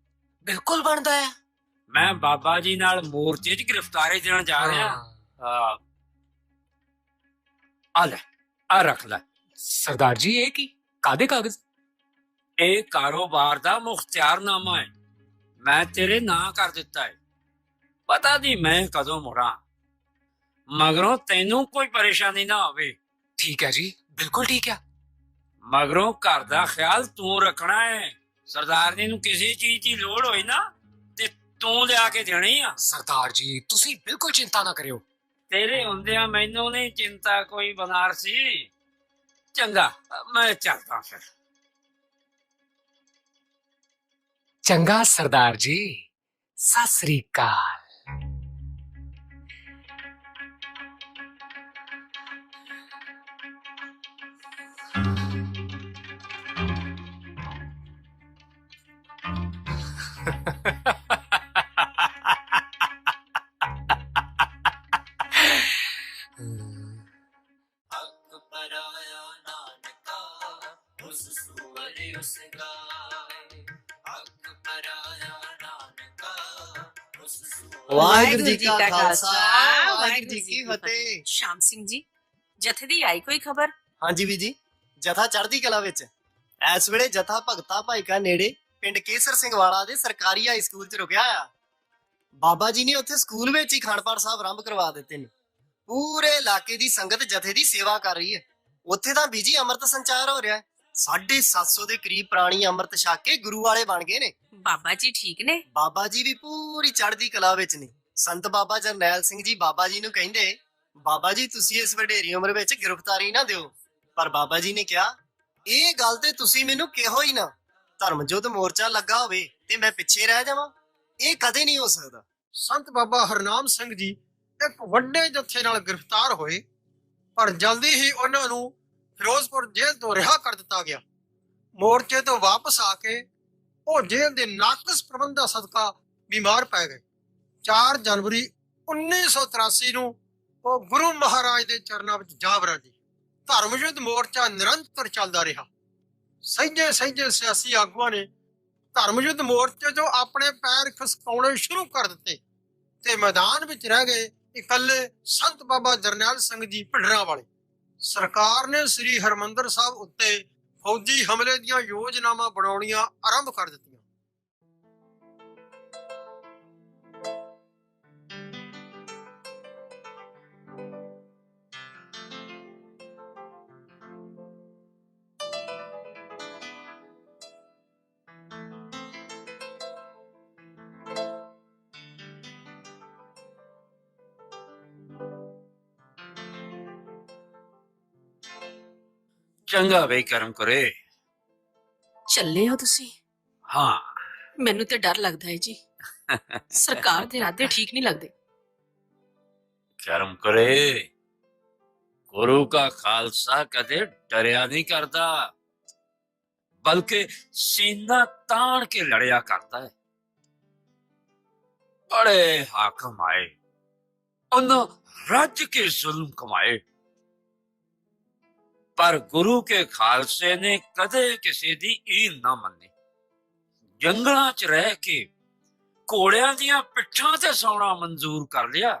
ਬਿਲਕੁਲ ਬਣਦਾ ਹੈ। ਮੈਂ ਬਾਬਾ ਜੀ ਨਾਲ ਮੋਰਚੇ 'ਚ ਗ੍ਰਿਫਤਾਰੀ ਦੇਣ ਜਾ ਰਿਹਾ। ਆ ਲੈ, ਆ ਰੱਖ ਲੈ। ਸਰਦਾਰ ਜੀ ਇਹ ਕੀ ਕਾਦੇ ਕਾਗਜ਼? ਇਹ ਕਾਰੋਬਾਰ ਦਾ ਮੁਖਤਿਆਰਨਾਮਾ ਹੈ, ਮੈਂ ਤੇਰੇ ਨਾਂ ਕਰ ਦਿੱਤਾ ਹੈ। ਪਤਾ ਨਹੀਂ ਮੈਂ ਕਦੋਂ ਮੁੜਾਂ, ਮਗਰੋਂ ਤੈਨੂੰ ਕੋਈ ਪਰੇਸ਼ਾਨੀ ਨਾ ਹੋਵੇ। ਠੀਕ ਹੈ ਜੀ, ਬਿਲਕੁਲ ਠੀਕ ਹੈ। ਮਗਰੋਂ ਘਰ ਦਾ ਖਿਆਲ ਤੂੰ ਰੱਖਣਾ ਹੈ। ਸਰਦਾਰਨੀ ਨੂੰ ਕਿਸੇ ਚੀਜ਼ ਦੀ ਲੋੜ ਹੋਈ ਨਾ ਤੇ ਤੂੰ ਲਿਆ ਕੇ ਦੇਣੀ ਆ। ਸਰਦਾਰ ਜੀ ਤੁਸੀਂ ਬਿਲਕੁਲ ਚਿੰਤਾ ਨਾ ਕਰਿਓ। ਤੇਰੇ ਹੁੰਦਿਆਂ ਮੈਨੂੰ ਨਹੀਂ ਚਿੰਤਾ ਕੋਈ ਬਨਾਰਸੀ। ਚੰਗਾ, ਮੈਂ ਚੱਲਦਾ ਫਿਰ। ਚੰਗਾ ਸਰਦਾਰ ਜੀ, ਸਤਿ ਸ੍ਰੀ ਅਕਾਲ। ਵਾਹਿਗੁਰੂ ਜੀ ਕਾ ਖਾਲਸਾ, ਵਾਹਿਗੁਰੂ ਜੀ ਕੀ ਫਤਿਹ। ਸ਼ਾਮ ਸਿੰਘ ਜੀ, ਜਥੇ ਦੀ ਆਈ ਕੋਈ ਖਬਰ? ਹਾਂਜੀ ਵੀ ਜੀ, ਜਥਾ ਚੜ੍ਹਦੀ ਕਲਾ ਵਿੱਚ। ਇਸ ਵੇਲੇ ਜਥਾ ਭਗਤਾ ਭਾਈਕਾ ਨੇੜੇ ਪਿੰਡ ਕੇਸਰ ਸਿੰਘ ਵਾਲਾ ਦੇ ਸਰਕਾਰੀ ਹਾਈ ਸਕੂਲ 'ਚ ਰੁਕਿਆ ਆ। ਬਾਬਾ ਜੀ ਨੇ ਉੱਥੇ ਸਕੂਲ ਵਿੱਚ ਹੀ ਅਖੰਡ ਪਾਠ ਸਾਹਿਬ ਆਰੰਭ ਕਰਵਾ ਦਿੱਤੇ ਨੇ। ਪੂਰੇ ਇਲਾਕੇ ਦੀ ਸੰਗਤ ਜਥੇ ਦੀ ਸੇਵਾ ਕਰ ਰਹੀ ਹੈ। ਉੱਥੇ ਤਾਂ ਬੀਜੀ ਅੰਮ੍ਰਿਤ ਸੰਚਾਰ ਹੋ ਰਿਹਾ ਹੈ। 750 ਦੇ ਕਰੀਬ ਪ੍ਰਾਣੀ ਅੰਮ੍ਰਿਤ ਛਕ ਕੇ ਗੁਰੂ ਵਾਲੇ ਬਣ ਗਏ ਨੇ। ਬਾਬਾ ਜੀ ਠੀਕ ਨੇ? ਬਾਬਾ ਜੀ ਵੀ ਪੂਰੀ ਚੜ੍ਹਦੀ ਕਲਾ ਵਿੱਚ ਨੇ। ਸੰਤ ਬਾਬਾ ਜਰਨੈਲ ਸਿੰਘ ਜੀ ਬਾਬਾ ਜੀ ਨੂੰ ਕਹਿੰਦੇ, ਬਾਬਾ ਜੀ ਤੁਸੀਂ ਇਸ ਵਡੇਰੀ ਉਮਰ ਵਿੱਚ ਗ੍ਰਿਫਤਾਰੀ ਨਾ ਦਿਓ। ਪਰ ਬਾਬਾ ਜੀ ਨੇ ਕਿਹਾ, ਇਹ ਗੱਲ ਤੇ ਤੁਸੀਂ ਮੈਨੂੰ ਕਿਹੋ ਹੀ ਨਾ। ਧਰਮ ਯੁੱਧ ਮੋਰਚਾ ਲੱਗਾ ਹੋਵੇ ਤੇ ਮੈਂ ਪਿੱਛੇ ਰਹਿ ਜਾਵਾਂ, ਇਹ ਕਦੇ ਨਹੀਂ ਹੋ ਸਕਦਾ। ਸੰਤ ਬਾਬਾ ਹਰਨਾਮ ਸਿੰਘ ਜੀ ਇੱਕ ਵੱਡੇ ਜੱਥੇ ਨਾਲ ਗ੍ਰਿਫਤਾਰ ਹੋਏ, ਪਰ ਜਲਦੀ ਹੀ ਉਹਨਾਂ ਨੂੰ ਫਿਰੋਜ਼ਪੁਰ ਜੇਲ੍ਹ ਤੋਂ ਰਿਹਾ ਕਰ ਦਿੱਤਾ ਗਿਆ। ਮੋਰਚੇ ਤੋਂ ਵਾਪਸ ਆ ਕੇ ਉਹ ਜੇਲ੍ਹ ਦੇ ਨਾਕਸ ਪ੍ਰਬੰਧਾਂ ਸਦਕਾ ਬਿਮਾਰ ਪੈ ਗਏ। 4 ਜਨਵਰੀ 1983 ਨੂੰ ਉਹ ਗੁਰੂ ਮਹਾਰਾਜ ਦੇ ਚਰਨਾਂ ਵਿੱਚ ਜਾ ਵਰਾਜੇ। ਧਰਮ ਯੁੱਧ ਮੋਰਚਾ ਨਿਰੰਤਰ ਚੱਲਦਾ ਰਿਹਾ। ਸਹਿਜੇ ਸਿਆਸੀ ਆਗੂਆਂ ਨੇ ਧਰਮ ਯੁੱਧ ਮੋਰਚੇ ਤੋਂ ਆਪਣੇ ਪੈਰ ਖਿਸਕਾਉਣੇ ਸ਼ੁਰੂ ਕਰ ਦਿੱਤੇ ਤੇ ਮੈਦਾਨ ਵਿੱਚ ਰਹਿ ਗਏ ਇਕੱਲੇ ਸੰਤ ਬਾਬਾ ਜਰਨੈਲ ਸਿੰਘ ਜੀ ਭਿੰਡਰਾਂ ਵਾਲੇ। ਸਰਕਾਰ ਨੇ ਸ੍ਰੀ ਹਰਿਮੰਦਰ ਸਾਹਿਬ ਉੱਤੇ ਫੌਜੀ ਹਮਲੇ ਦੀਆਂ ਯੋਜਨਾਵਾਂ ਬਣਾਉਣੀਆਂ ਆਰੰਭ ਕਰ ਦਿੱਤੀਆਂ। ਚੰਗਾ ਬਈ ਕਰਮ ਕਰੇ। ਚੱਲੇ ਹੋ ਤੁਸੀਂ? ਹਾਂ, ਮੈਨੂੰ ਤੇ ਡਰ ਲੱਗਦਾ ਹੈ ਜੀ। ਸਰਕਾਰ ਦੇ ਇਰਾਦੇ ਠੀਕ ਨਹੀਂ ਲੱਗਦੇ। ਕਰਮ ਕਰੇ। ਗੁਰੂ का खालसा कदे डरिया नहीं करता, बल्कि सीना तान के लड़िया करता है। बड़े हाकम आए, उन्होंने रज के जुल्म कमाए, पर गुरु के खालसे ने कदे किसी दी ईन ना मन्नी। जंगलां च रह के घोड़ियां दियां पिट्ठां ते सौना मंजूर कर लिया,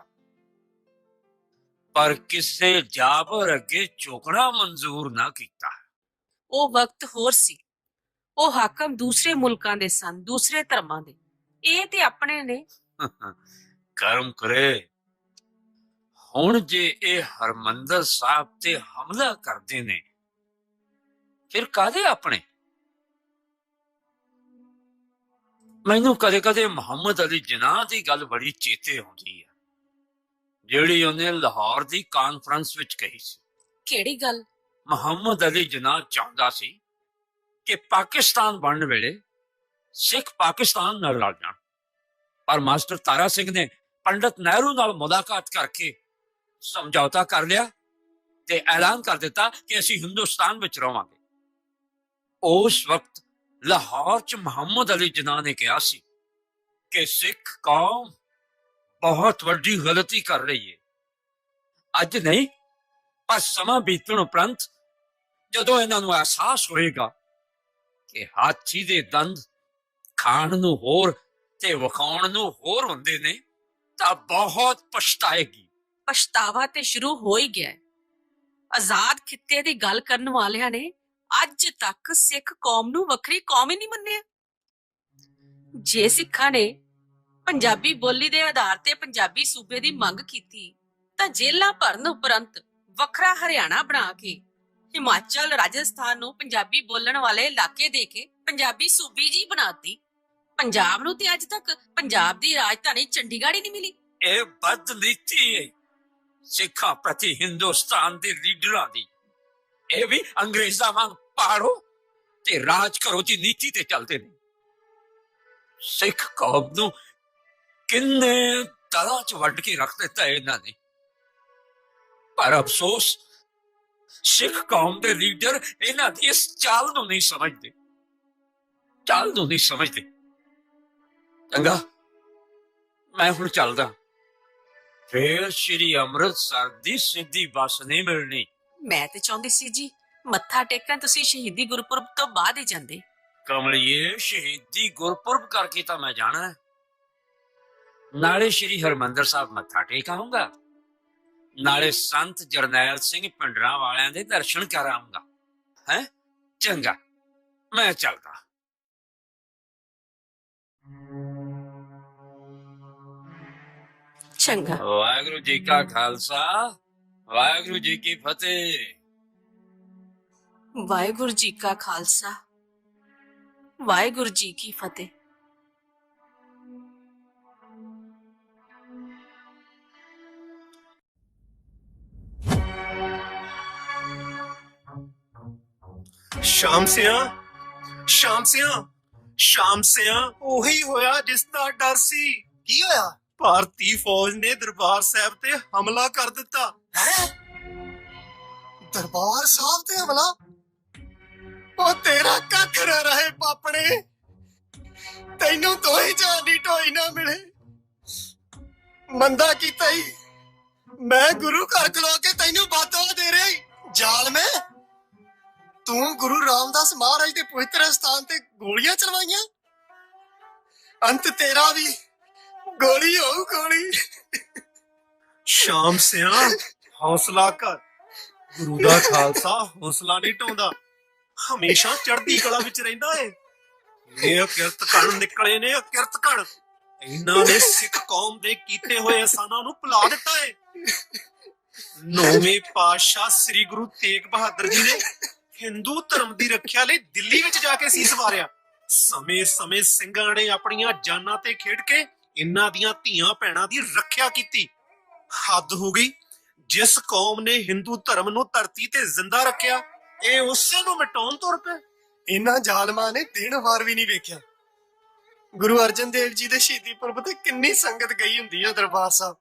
पर किसे जाबर अगे झुकना मंजूर ना कीता। ਉਹ ਵਕਤ ਹੋਰ ਸੀ। ਉਹ ਹਾਕਮ ਦੂਸਰੇ ਮੁਲਕਾਂ ਦੇ ਸਨ, ਦੂਸਰੇ ਧਰਮਾਂ ਦੇ। ਇਹ ਤੇ ਆਪਣੇ ਨੇ। ਕਰਮ करे, ਹੁਣ ਜੇ ਇਹ ਹਰਮੰਦਰ ਸਾਹਿਬ ਤੇ ਹਮਲਾ ਕਰਦੇ ਨੇ, ਫਿਰ ਕਾਦੇ ਆਪਣੇ? ਮੈਨੂੰ ਕਦੇ ਕਦੇ ਮੁਹੰਮਦ ਅਲੀ ਜਿਨਾਹ ਦੀ ਗੱਲ ਬੜੀ ਚੇਤੇ ਆਉਂਦੀ ਹੈ, ਜਿਹੜੀ ਉਹਨੇ ਲਾਹੌਰ ਦੀ ਕਾਨਫਰੰਸ ਵਿੱਚ ਕਹੀ ਸੀ। ਕਿਹੜੀ ਗੱਲ? ਮੁਹੰਮਦ ਅਲੀ ਜਿਨਾਹ ਚਾਹੁੰਦਾ ਸੀ ਕਿ ਪਾਕਿਸਤਾਨ ਬਣਨ ਵੇਲੇ ਸਿੱਖ ਪਾਕਿਸਤਾਨ ਨਾਲ ਲੜ ਜਾਣ, ਪਰ ਮਾਸਟਰ ਤਾਰਾ ਸਿੰਘ ਨੇ ਪੰਡਤ ਨਹਿਰੂ ਨਾਲ ਮੁਲਾਕਾਤ ਕਰਕੇ ਸਮਝੌਤਾ ਕਰ ਲਿਆ ਤੇ ਐਲਾਨ ਕਰ ਦਿੱਤਾ ਕਿ ਅਸੀਂ ਹਿੰਦੁਸਤਾਨ ਵਿੱਚ ਰਵਾਂਗੇ। ਉਸ ਵਕਤ ਲਾਹੌਰ 'ਚ ਮੁਹੰਮਦ ਅਲੀ ਜਿਨਾਹ ਨੇ ਕਿਹਾ ਸੀ ਕਿ ਸਿੱਖ ਕੌਮ ਬਹੁਤ ਵੱਡੀ ਗਲਤੀ ਕਰ ਰਹੀ ਹੈ। ਅੱਜ ਨਹੀਂ, ਪਰ ਸਮਾਂ ਬੀਤਣ ਉਪਰੰਤ ਜਦੋਂ ਇਹਨਾਂ ਨੂੰ ਅਹਿਸਾਸ ਹੋਏਗਾ ਕਿ ਹਾਥੀ ਦੇ ਦੰਦ ਖਾਣ ਨੂੰ ਹੋਰ ਤੇ ਵਿਖਾਉਣ ਨੂੰ ਹੋਰ ਹੁੰਦੇ ਨੇ, ਤਾਂ ਬਹੁਤ ਪਛਤਾਏਗੀ। ਪਛਤਾਵਾ ਤੇ ਸ਼ੁਰੂ ਹੋ ਹੀ ਗਿਆ ਹੈ। ਆਜ਼ਾਦ ਖਿੱਤੇ ਦੀ ਗੱਲ ਕਰਨ ਵਾਲਿਆਂ ਨੇ ਅੱਜ ਤੱਕ ਸਿੱਖ ਕੌਮ ਨੂੰ ਵੱਖਰੀ ਕੌਮ ਹੀ ਨਹੀਂ ਮੰਨਿਆ। ਜੇ ਸਿੱਖਾਂ ਨੇ ਪੰਜਾਬੀ ਬੋਲੀ ਦੇ ਆਧਾਰ ਤੇ ਪੰਜਾਬੀ ਸੂਬੇ ਦੀ ਮੰਗ ਕੀਤੀ, ਤਾਂ ਜੇਲ੍ਹਾਂ ਭਰਨ ਉਪਰੰਤ ਵੱਖਰਾ ਹਰਿਆਣਾ ਬਣਾ ਕੇ ਹਿਮਾਚਲ, ਰਾਜਸਥਾਨ ਨੂੰ ਪੰਜਾਬੀ ਬੋਲਣ ਵਾਲੇ ਇਲਾਕੇ ਦੇ ਕੇ ਪੰਜਾਬੀ ਸੂਬੀ ਜੀ ਬਣਾਤੀ। ਪੰਜਾਬ ਨੂੰ ਤੇ ਅੱਜ ਤੱਕ ਪੰਜਾਬ ਦੀ ਰਾਜਧਾਨੀ ਚੰਡੀਗੜ੍ਹ ਹੀ ਨਹੀਂ ਮਿਲੀ। ਇਹ ਬਦਨੀਤੀ ਹੈ ਸਿੱਖਾਂ ਪ੍ਰਤੀ ਹਿੰਦੁਸਤਾਨ ਦੇ ਲੀਡਰਾਂ ਦੀ। ਇਹ ਵੀ ਅੰਗਰੇਜ਼ਾਂ ਵਾਂਗ ਪਾੜੋ ਤੇ ਰਾਜ ਕਰੋ ਦੀ ਨੀਤੀ ਤੇ ਚੱਲਦੇ ਨੇ। ਸਿੱਖ ਕੌਮ ਨੂੰ ਕਿੰਨੇ ਦਲਾਂ 'ਚ ਵੱਢ ਕੇ ਰੱਖ ਦਿੱਤਾ ਇਹਨਾਂ ਨੇ, ਪਰ ਅਫਸੋਸ ਸਿੱਖ ਕੌਮ ਦੇ ਲੀਡਰ ਇਹਨਾਂ ਦੀ ਇਸ ਚਾਲ ਨੂੰ ਨਹੀਂ ਸਮਝਦੇ, ਚਾਲ ਨੂੰ ਨਹੀਂ ਸਮਝਦੇ। ਚੰਗਾ, ਮੈਂ ਹੁਣ ਚੱਲਦਾ, ਫੇਰ ਸ਼੍ਰੀ ਅੰਮ੍ਰਿਤਸਰ ਦੀ ਸਿੱਧੀ ਬੱਸ ਨਹੀਂ ਮਿਲਣੀ। ਮੈਂ ਤੇ ਚਾਹੁੰਦੀ ਸੀ ਜੀ ਮੱਥਾ ਟੇਕਣ ਤੁਸੀਂ ਸ਼ਹੀਦੀ ਗੁਰਪੁਰਬ ਤੋਂ ਬਾਅਦ ਹੀ ਜਾਂਦੇ। ਕਮਲੀਏ, ਸ਼ਹੀਦੀ ਗੁਰਪੁਰਬ ਕਰਕੇ ਤਾਂ ਮੈਂ ਜਾਣਾ ਹੈ, ਨਾਲੇ ਸ਼੍ਰੀ ਹਰਿਮੰਦਰ ਸਾਹਿਬ ਮੱਥਾ ਟੇਕ ਆਊਂਗਾ, ਨਾਲੇ ਸੰਤ ਜਰਨੈਲ ਸਿੰਘ ਭਿੰਡਰਾਂ ਵਾਲਿਆਂ ਦੇ ਦਰਸ਼ਨ ਕਰ ਆਊਂਗਾ। ਹੈ ਚੰਗਾ, ਮੈਂ ਚੱਲਦਾ। ਚੰਗਾ। ਵਾਹਿਗੁਰੂ ਜੀ ਕਾ ਖਾਲਸਾ, ਵਾਹਿਗੁਰੂ ਜੀ ਕੀ ਫਤਿਹ। ਵਾਹਿਗੁਰੂ ਜੀ ਕਾ ਖਾਲਸਾ ਵਾਹਿਗੁਰੂ ਜੀ ਕੀ ਫਤਿਹ। ਸ਼ਾਮ ਸਿਆ ਸ਼ਾਮ ਸਿਆ ਸ਼ਾਮ ਸਿਆ ਉਹੀ ਹੋਇਆ ਜਿਸ ਦਾ ਡਰ ਸੀ। ਕੀ ਹੋਇਆ? ਭਾਰਤੀ ਫੌਜ ਨੇ ਦਰਬਾਰ ਸਾਹਿਬ ਤੇ ਹਮਲਾ ਕਰ ਦਿੱਤਾ। ਹੈ ਦਰਬਾਰ ਸਾਹਿਬ ਤੇ ਹਮਲਾ? ਉਹ ਤੇਰਾ ਕੱਖ ਨਾ ਰਹੇ ਪਾਪੜੇ, ਤੈਨੂੰ ਤੋਈ ਜਾਨੀ ਢੋਈ ਨਾ ਮਿਲੇ। ਮੰਦਾ ਕੀਤਾ ਹੀ ਮੈਂ ਗੁਰੂ ਘਰ ਖਲੋ ਕੇ ਤੈਨੂੰ ਬਾਤੋਂ ਦੇ ਰਿਹਾ ਈ। ਜ਼ਾਲਮੇ, ਤੂੰ ਗੁਰੂ ਰਾਮਦਾਸ ਮਹਾਰਾਜ ਦੇ ਪਵਿੱਤਰ ਸਥਾਨ ਤੇ ਗੋਲੀਆਂ ਚਲਵਾਈਆਂ। ਅੰਤ ਤੇਰਾ ਵੀ ਗੋਲੀ ਹੋਊ ਗੋਲੀ। ਸ਼ਾਮ ਸਿਆ ਹੌਸਲਾ ਕਰ, ਗੁਰੂ ਦਾ ਖਾਲਸਾ ਹੌਸਲਾ ਨਹੀਂ ਢਾਉਂਦਾ, ਹਮੇਸ਼ਾ ਚੜ੍ਹਦੀ ਕਲਾ ਵਿੱਚ ਰਹਿੰਦਾ ਏ। ਇਹ ਕਿਰਤ ਕਣ ਨਿਕਲੇ ਨੇ, ਕਿਰਤ ਕਣ ਇਹਨਾਂ ਨੇ ਸਿੱਖ ਕੌਮ ਦੇ ਕੀਤੇ ਹੋਏ ਅਹਿਸਾਨਾਂ ਨੂੰ ਭੁਲਾ ਦਿੱਤਾ ਏ। ਨੌਵੇਂ ਪਾਤਸ਼ਾਹ ਸ੍ਰੀ ਗੁਰੂ ਤੇਗ ਬਹਾਦਰ ਜੀ ਨੇ ਹਿੰਦੂ ਧਰਮ ਦੀ ਰੱਖਿਆ ਲਈ ਦਿੱਲੀ ਵਿੱਚ ਜਾ ਕੇ ਸੀਸ ਵਾਰਿਆ। ਸਮੇਂ-ਸਮੇਂ ਸਿੰਘਾਂ ਨੇ ਆਪਣੀਆਂ ਜਾਨਾਂ ਤੇ ਖੇਡ ਕੇ ਇਹਨਾਂ ਦੀਆਂ ਧੀਆਂ ਭੈਣਾਂ ਦੀ ਰੱਖਿਆ ਕੀਤੀ। ਹੱਦ ਹੋ ਗਈ, ਜਿਸ ਕੌਮ ਨੇ ਹਿੰਦੂ ਧਰਮ ਨੂੰ ਧਰਤੀ ਤੇ ਜ਼ਿੰਦਾ ਰੱਖਿਆ, ਇਹ ਉਸੇ ਨੂੰ ਮਿਟਾਉਣ ਤੁਰ ਪਏ। ਇਹਨਾਂ ਜ਼ਾਲਮਾਂ ਨੇ ਦਿਨ ਵਾਰ ਵੀ ਨਹੀਂ ਵੇਖਿਆ। ਗੁਰੂ ਅਰਜਨ ਦੇਵ ਜੀ ਦੇ ਸ਼ਹੀਦੀ ਪੁਰਬ ਤੇ ਕਿੰਨੀ ਸੰਗਤ ਗਈ ਹੁੰਦੀ ਆ ਦਰਬਾਰ ਸਾਹਿਬ।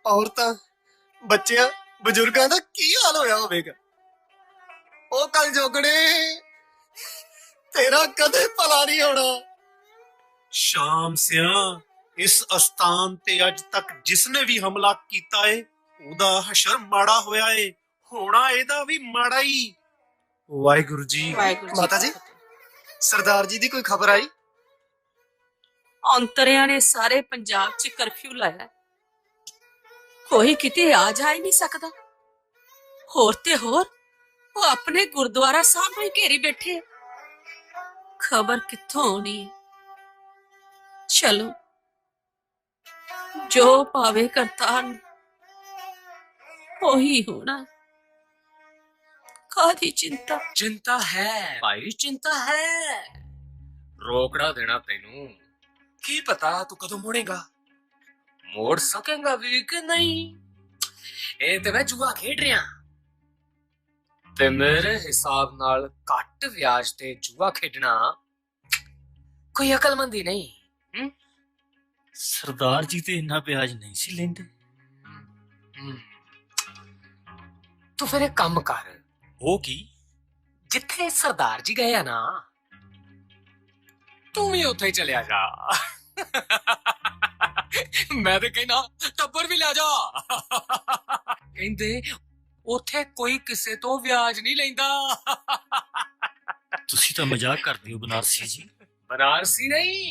ਔਰਤਾਂ, ਬੱਚਿਆਂ, ਬਜ਼ੁਰਗਾਂ ਦਾ ਕੀ ਹਾਲ ਹੋਇਆ ਹੋਵੇਗਾ। ਉਹ ਕਲ ਜੋਗੜੇ, ਤੇਰਾ ਕਦੇ ਭਲਾ ਨਹੀਂ ਹੋਣਾ। ਸ਼ਾਮ ਸਿਆ, ਇਸ ਅਸਥਾਨ ਤੇ ਅੱਜ ਤੱਕ ਜਿਸਨੇ ਵੀ ਹਮਲਾ ਕੀਤਾ ਏ, ਉਹਦਾ ਹਸ਼ਰ ਮਾੜਾ ਹੋਇਆ ਏ, ਹੋਣਾ ਇਹਦਾ ਵੀ ਮਾੜਾ ਹੀ। ਵਾਹਿਗੁਰੂ ਜੀ। ਵਾਹਿਗੁਰੂ ਜੀ ਮਾਤਾ ਜੀ, ਸਰਦਾਰ ਜੀ ਦੀ ਕੋਈ ਖਬਰ ਆਈ? ਔਂਤਰਿਆਂ ਨੇ ਸਾਰੇ ਪੰਜਾਬ 'ਚ ਕਰਫਿਊ ਲਾਇਆ ਹੈ। ਕੋਈ ਕਿਤੇ ਆ ਜਾ ਹੀ ਨਹੀਂ ਸਕਦਾ। ਹੋਰ ਤੇ ਹੋਰ ਉਹ ਆਪਣੇ ਗੁਰਦੁਆਰਾ ਸਾਹਿਬ ਨੂੰ ਹੀ ਘੇਰੀ ਬੈਠੇ। ਖਬਰ ਕਿੱਥੋਂ ਆਉਣੀ ਹੈ? ਚਲੋ, ਜੋ ਪਾਵੇ ਕਰਤਾਰ ਉਹੀ ਹੋਣਾ। ਕਾਹਦੀ ਚਿੰਤਾ? चिंता है भाई, चिंता है। रोकड़ा देना तेनू की पता तू कदों मुड़ेगा, मोड़ सकेगा भी कि नहीं। ए ते मैं जुआ खेड रहा ते मेरे हिसाब नाल घट व्याज ते जुआ खेडना कोई अकलमंदी नहीं। ਸਰਦਾਰ ਜੀ ਤੇ ਇੰਨਾ ਵਿਆਜ ਨਹੀਂ ਸੀ ਲੈਂਦੇ। तू फिर एक काम कर, ਉਹ ਕੀ? जिथे सरदार जी गए ना, तू भी उत्थे चलिया जा। मैं ते कहना टब्बर भी ले जा। कहंदे उत्थे कोई किसे तो व्याज नहीं लैंदा। ਤੁਸੀਂ ਤਾਂ ਮਜ਼ਾਕ ਕਰਦੇ ਹੋ ਬਨਾਰਸੀ ਜੀ। बनारसी नहीं,